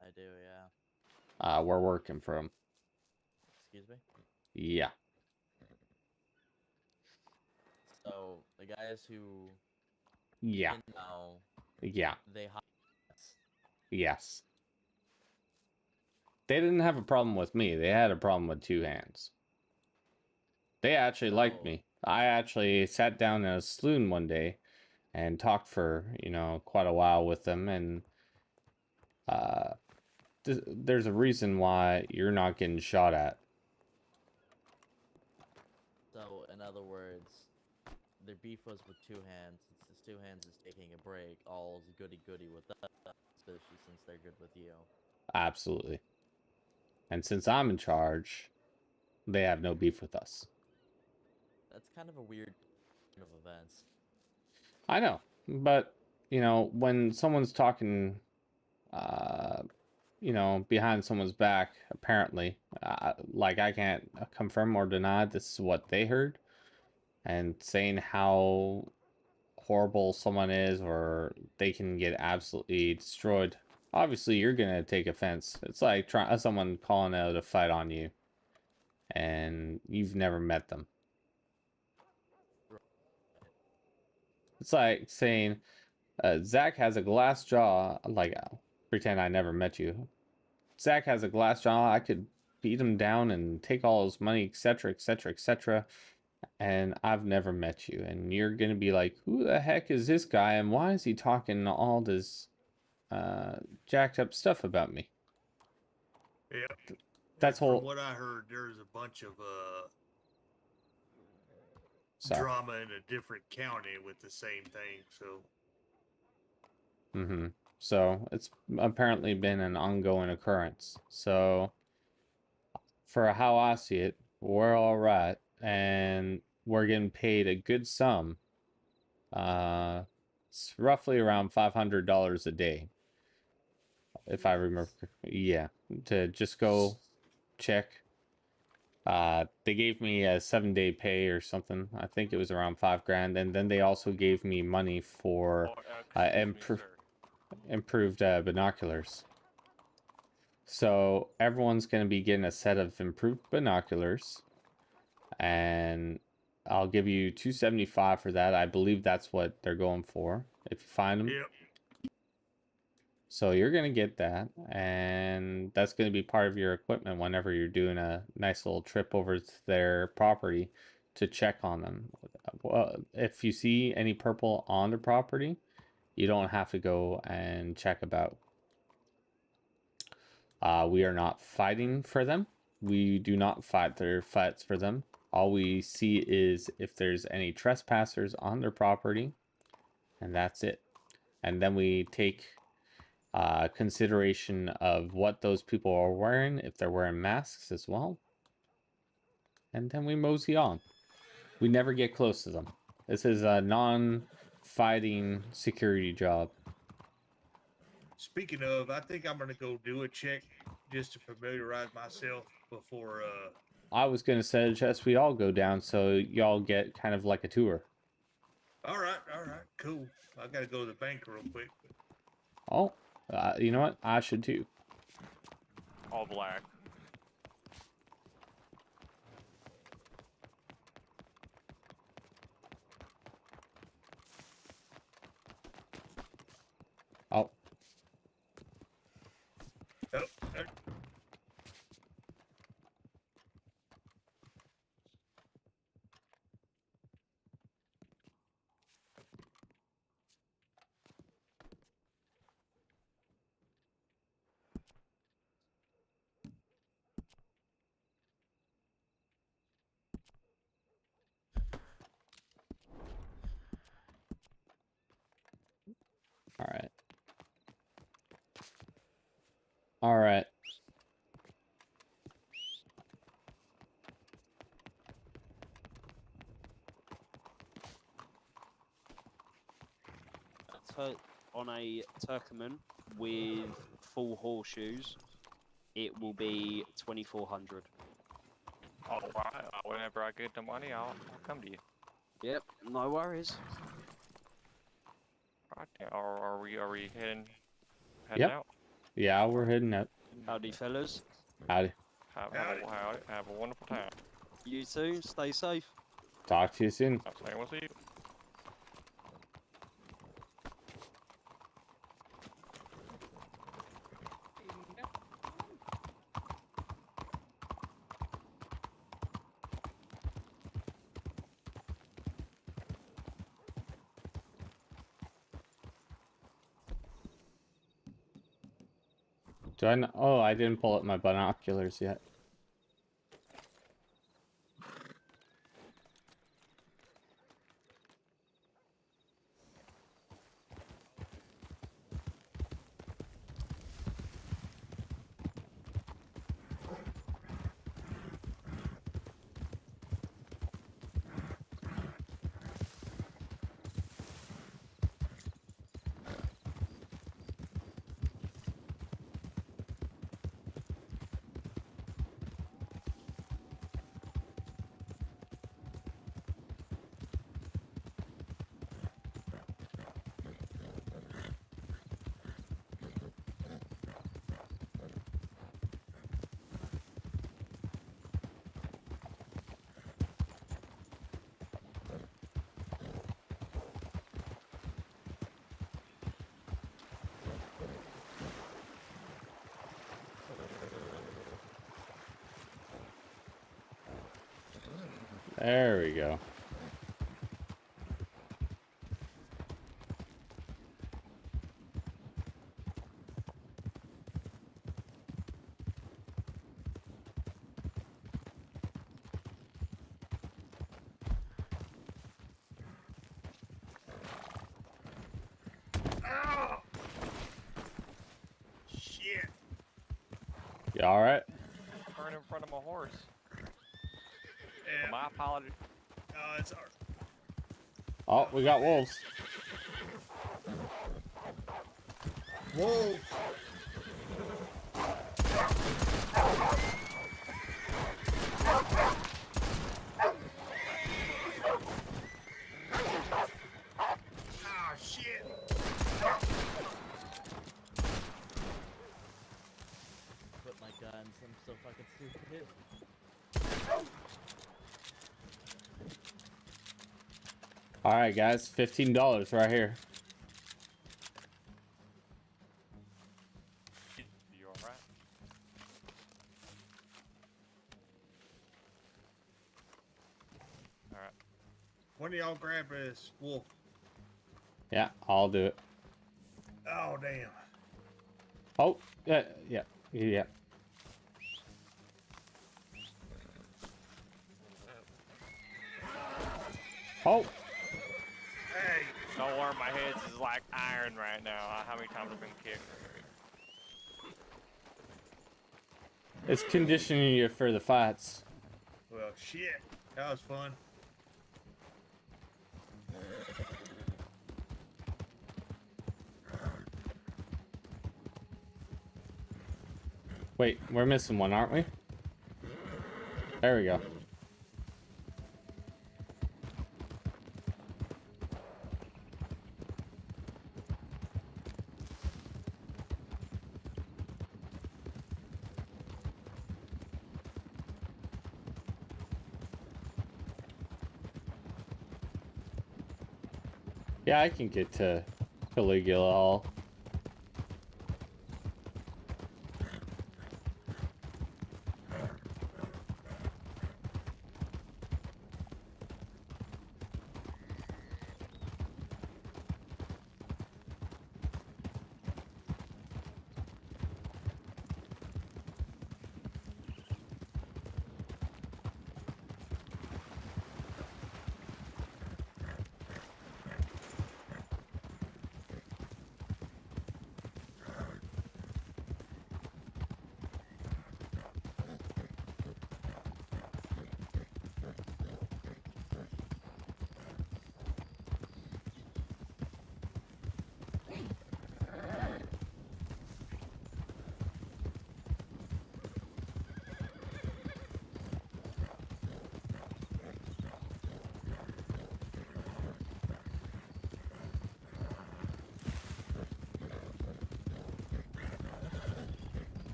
S12: I do, yeah.
S1: We're working for them.
S12: Excuse me?
S1: Yeah.
S12: So, the guys who...
S1: Yeah.
S12: You know,
S1: Yeah.
S12: they hire us.
S1: Yes. They didn't have a problem with me. They had a problem with Two Hands. They actually liked me. I actually sat down in a saloon one day and talked for, quite a while with them. And there's a reason why you're not getting shot at.
S12: So, in other words, their beef was with Two Hands. Since Two Hands is taking a break, all's goody-goody with us, especially since they're good with you.
S1: Absolutely. And since I'm in charge, they have no beef with us.
S12: That's kind of a weird turn of events.
S1: I know, but, when someone's talking, behind someone's back, apparently, like I can't confirm or deny this is what they heard, and saying how horrible someone is or they can get absolutely destroyed. Obviously, you're gonna take offense. It's like someone calling out a fight on you, and you've never met them. It's like saying, Zach has a glass jaw. Like, pretend I never met you. Zach has a glass jaw. I could beat him down and take all his money, etc., etc., etc. And I've never met you. And you're gonna be like, who the heck is this guy? And why is he talking all this jacked up stuff about me?
S6: Yeah.
S1: That's
S6: From what I heard, there's a bunch of drama in a different county with the same thing. So.
S1: So it's apparently been an ongoing occurrence. So for how I see it, we're all right, and we're getting paid a good sum. It's roughly around $500 a day, if I remember. Yeah, to just go check. They gave me a 7-day pay or something. I think it was around $5,000, and then they also gave me money for improved binoculars. So everyone's going to be getting a set of improved binoculars, and I'll give you $275 for that. I believe that's what they're going for if you find them.
S6: Yep.
S1: So you're going to get that, and that's going to be part of your equipment whenever you're doing a nice little trip over to their property to check on them. Well, if you see any purple on the property, you don't have to go and check about. We are not fighting for them. We do not fight their fights for them. All we see is if there's any trespassers on their property, and that's it. And then we take consideration of what those people are wearing, if they're wearing masks as well. And then we mosey on. We never get close to them. This is a non-fighting security job.
S6: Speaking of, I think I'm gonna go do a check just to familiarize myself before.
S1: I was gonna suggest we all go down so y'all get kind of like a tour.
S6: All right, cool. I gotta go to the bank real quick.
S1: Oh, you know what? I should too.
S10: All black.
S1: Oh. All right. All right.
S11: On a Turkmen, with full horseshoes, it will be 2,400.
S10: Oh, right. Whenever I get the money, I'll come to you.
S11: Yep, no worries.
S10: Right. Are we heading
S1: Yep.
S10: out?
S1: Yeah, we're heading out.
S11: Howdy, fellas.
S1: Howdy.
S10: Have a wonderful time.
S11: You too. Stay safe.
S1: Talk to you soon.
S10: Same with you.
S1: Do I know? Oh, I didn't pull up my binoculars yet. There we go.
S6: Oh! Shit.
S1: You alright?
S10: Turn in front of my horse.
S6: Yeah.
S10: My apologies.
S6: It's alright.
S1: Oh, we got wolves.
S3: Wolves!
S6: Oh, shit.
S12: Put my guns. I'm so fucking stupid.
S1: Alright, guys. $15 right here.
S10: You alright? Alright.
S6: When do y'all grab this wolf?
S1: Yeah, I'll do it.
S6: Oh, damn.
S1: Oh, yeah, yeah, yeah. Oh,
S6: Hey.
S10: Don't worry, my head is like iron right now. How many times I've been kicked?
S1: it's conditioning you for the fights.
S6: Well, shit. That was fun.
S1: Wait, we're missing one, aren't we? There we go. Yeah, I can get to Caligula Hall.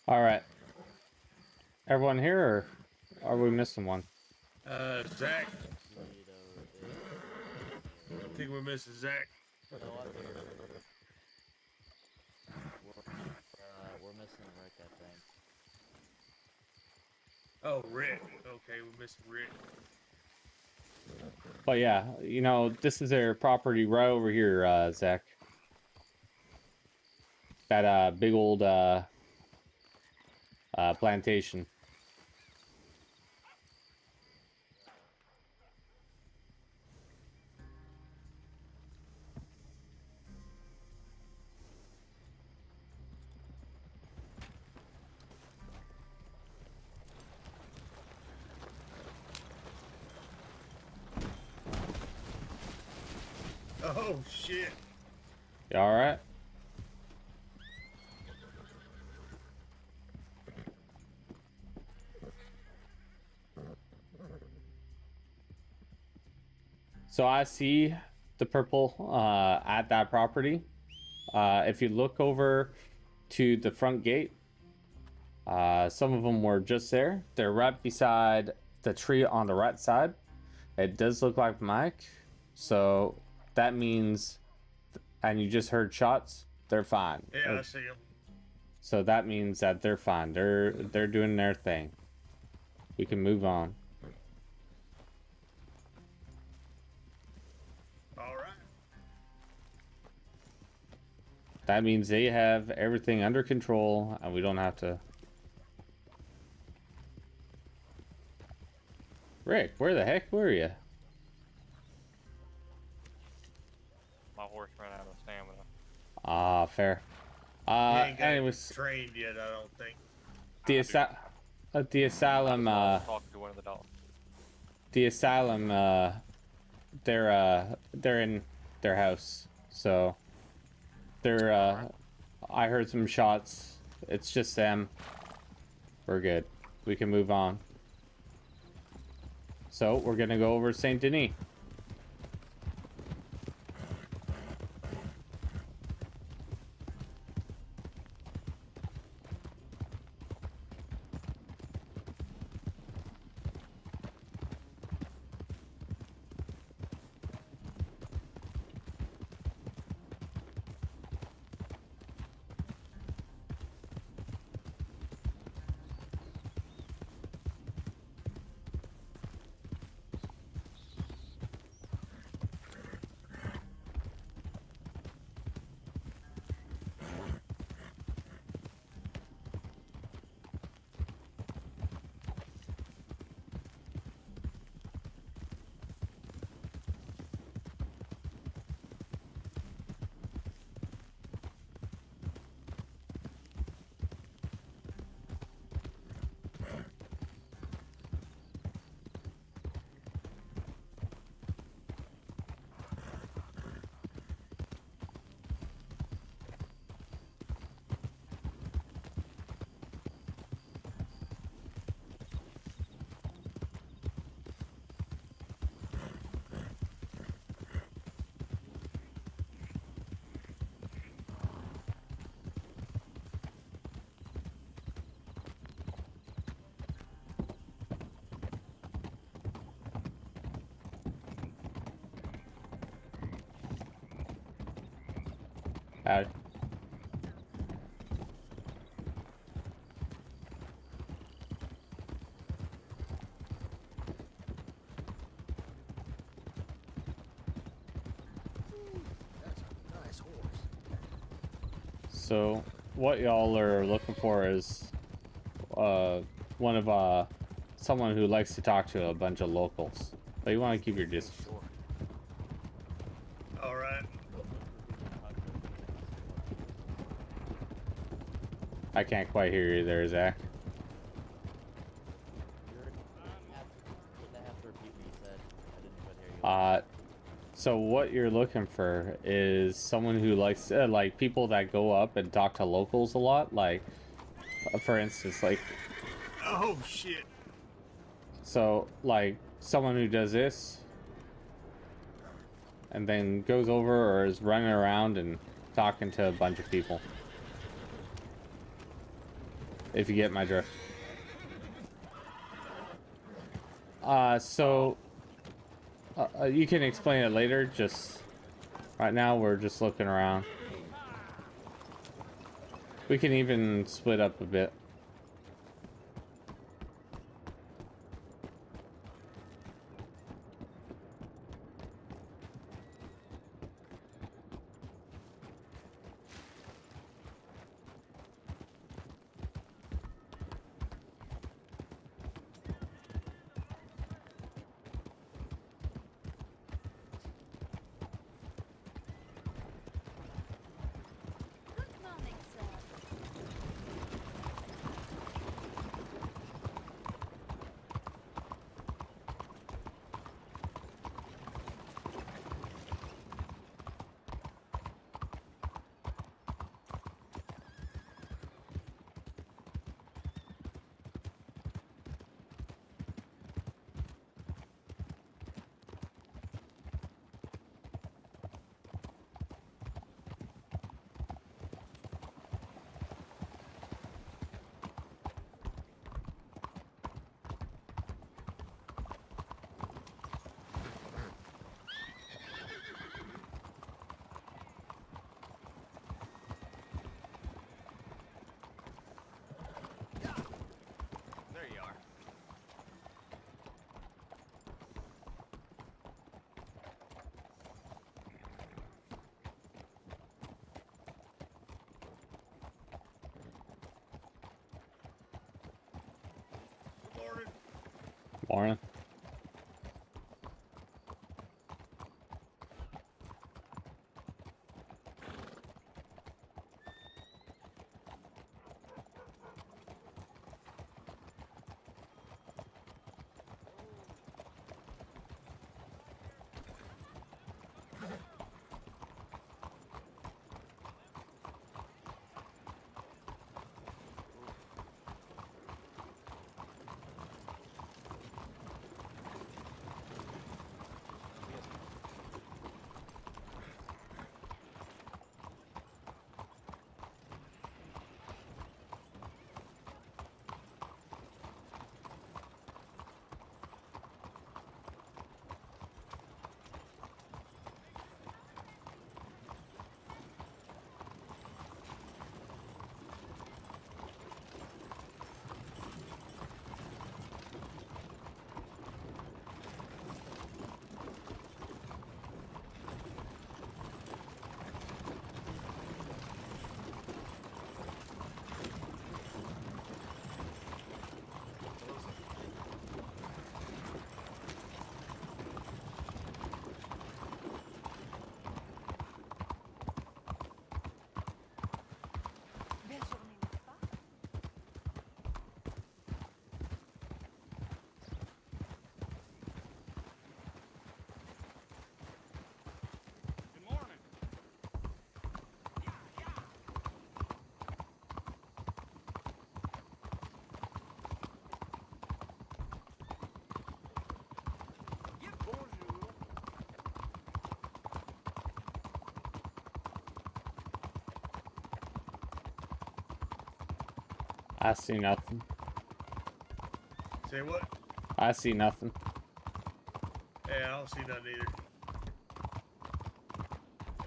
S1: All right. Everyone here, or are we missing one?
S6: Zach.
S12: Vito
S6: I think we're missing Zach.
S12: No, I'm here. We're missing Rick, I think.
S6: Oh, Rick. Okay, we're missing Rick.
S1: But yeah, you know, this is their property right over here, Zach. That big old plantation.
S6: Oh, shit.
S1: You all right? So I see the purple at that property. If you look over to the front gate, some of them were just there. They're right beside the tree on the right side. It does look like Mike. So that means, and you just heard shots, they're fine.
S6: Yeah, I see him.
S1: So that means that they're fine. They're doing their thing. We can move on.
S6: All right.
S1: That means they have everything under control, and we don't have to. Rick, where the heck were you?
S10: My horse ran out of stamina.
S1: Ah, fair.
S6: He ain't got
S1: Anyways,
S6: trained yet, I don't think.
S1: the asylum,
S10: Talk to one of the dogs.
S1: the asylum, they're in their house, so they're, I heard some shots. It's just them. We're good. We can move on. So we're gonna go over Saint Denis. Howdy.
S3: That's a nice horse.
S1: So what y'all are looking for is one of someone who likes to talk to a bunch of locals. But you want to keep your distance.
S3: Sure.
S6: All right.
S1: I can't quite hear you there, Zach.
S12: You're have to repeat what you said. I didn't quite hear you.
S1: So what you're looking for is someone who likes like people that go up and talk to locals a lot, like for instance, like
S6: Oh, shit.
S1: so like someone who does this and then goes over or is running around and talking to a bunch of people. If you get my drift. You can explain it later. Just right now, we're just looking around. We can even split up a bit.
S10: There you are.
S6: Good morning.
S1: Morning.
S10: Good morning.
S1: I see nothing.
S6: Say what?
S1: I see nothing.
S6: Yeah, I don't see nothing either.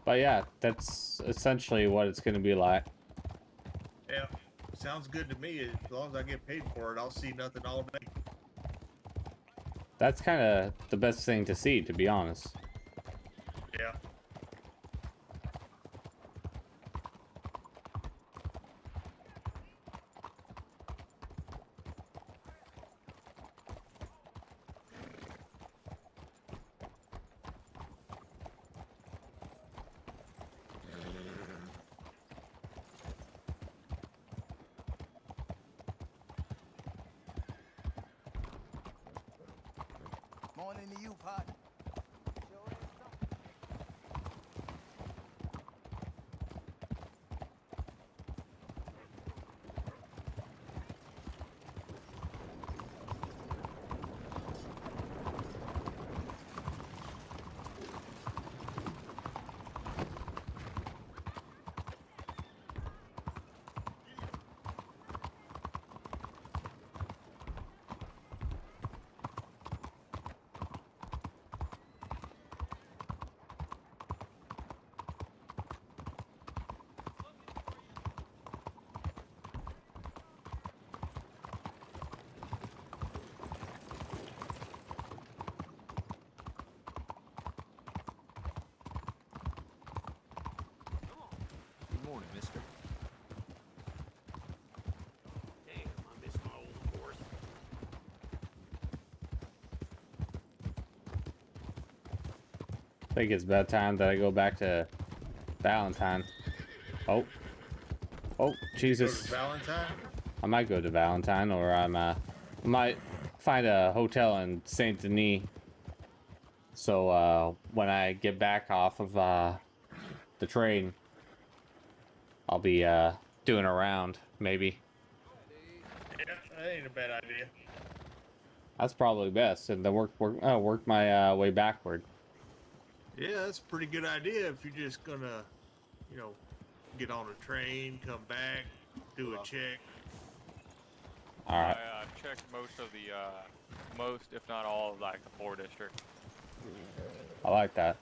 S1: But yeah, that's essentially what it's gonna be like.
S6: Yeah, sounds good to me. As long as I get paid for it, I'll see nothing all day.
S1: That's kind of the best thing to see, to be honest.
S6: Yeah.
S13: Morning to you, partner.
S1: think it's about time that I go back to Valentine. Oh. Oh, Jesus.
S6: Valentine?
S1: I might go to Valentine, or I might find a hotel in Saint Denis. So when I get back off of the train, I'll be doing a round, maybe.
S6: Yeah, that ain't a bad idea.
S1: That's probably best, and then work my way backward.
S6: Yeah, that's a pretty good idea if you're just gonna, you know, get on a train, come back, do a check.
S1: All right.
S10: I checked most of the, if not all of, like, the 4 district.
S1: I like that.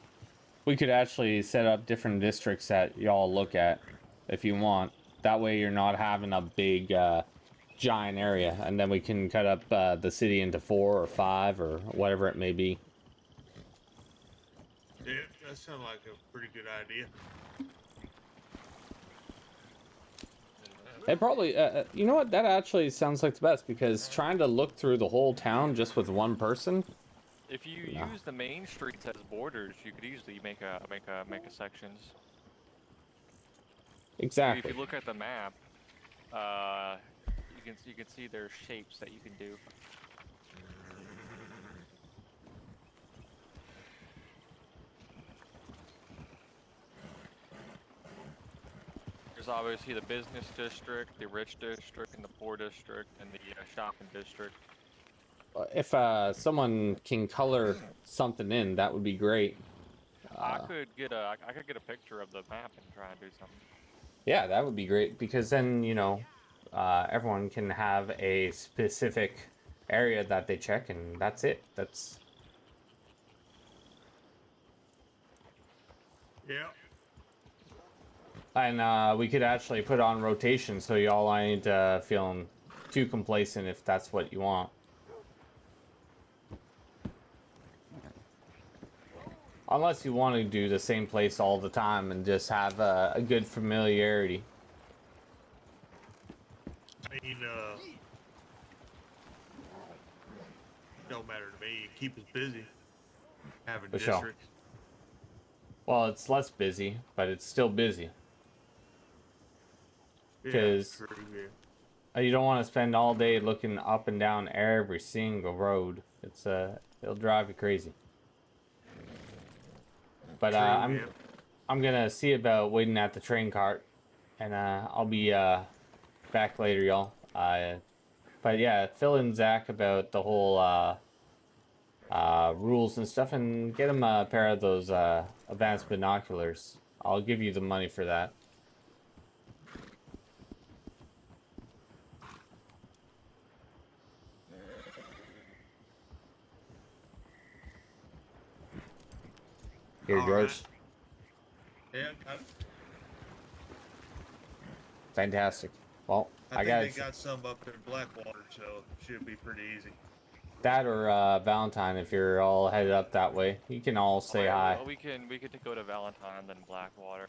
S1: We could actually set up different districts that y'all look at if you want. That way you're not having a big, giant area, and then we can cut up the city into 4 or 5 or whatever it may be.
S6: Yeah, that sounds like a pretty good idea.
S1: It probably, you know what? That actually sounds like the best, because trying to look through the whole town just with one person.
S10: If you use the main streets as borders, you could easily make a sections.
S1: Exactly.
S10: If you look at the map, you can see there's shapes that you can do. There's obviously the business district, the rich district, and the poor district, and the shopping district.
S1: If someone can color something in, that would be great.
S10: I could get a picture of the map and try and do something.
S1: Yeah, that would be great, because then, you know, everyone can have a specific area that they check, and that's it. That's...
S6: Yeah.
S1: And we could actually put on rotation, so y'all ain't feeling too complacent if that's what you want. Unless you want to do the same place all the time and just have a good familiarity.
S6: I mean, don't matter to me. Keep us busy. Having
S1: For sure.
S6: districts.
S1: Well, it's less busy, but it's still busy. Because you don't want to spend all day looking up and down every single road. It's it'll drive you crazy. But I'm gonna see about waiting at the train cart, and I'll be back later, y'all. But yeah, fill in Zach about the whole rules and stuff, and get him a pair of those advanced binoculars. I'll give you the money for that. Here, George.
S6: Yeah.
S1: Fantastic. Well,
S6: I think they got some up in Blackwater, so it should be pretty easy.
S1: That or Valentine, if you're all headed up that way. You can all say hi.
S10: Well, we could go to Valentine, then Blackwater.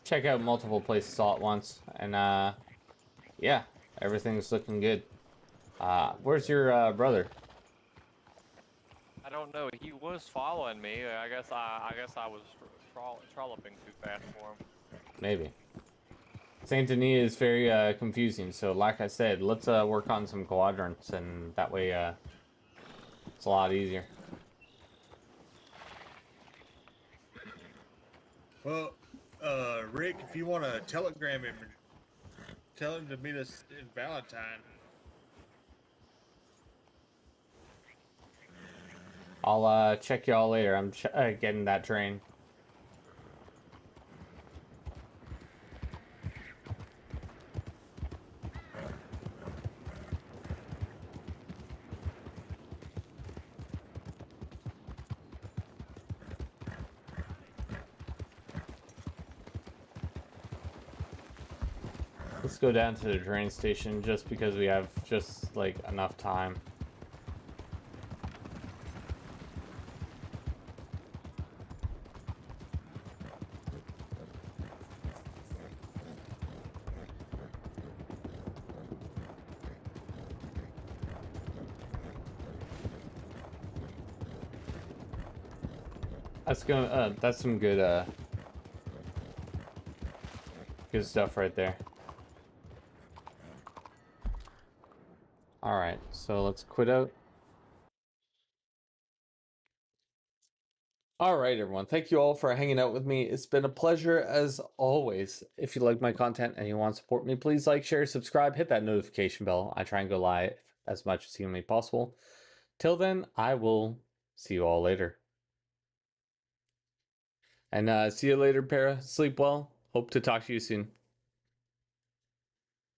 S1: Check out multiple places all at once, and yeah, everything's looking good. Where's your brother?
S10: I don't know. He was following me. I guess I was trolloping too fast for him.
S1: Maybe. Saint Denis is very confusing, so like I said, let's work on some quadrants, and that way it's a lot easier.
S6: Well, Rick, if you want to telegram him, tell him to meet us in Valentine.
S1: I'll check y'all later. I'm getting that train. Let's go down to the train station just because we have just like enough time. That's some good good stuff right there. All right, so let's quit out. All right, everyone. Thank you all for hanging out with me. It's been a pleasure as always. If you like my content and you want to support me, please like, share, subscribe, hit that notification bell. I try and go live as much as humanly possible. Till then, I will see you all later. And see you later, Para. Sleep well. Hope to talk to you soon.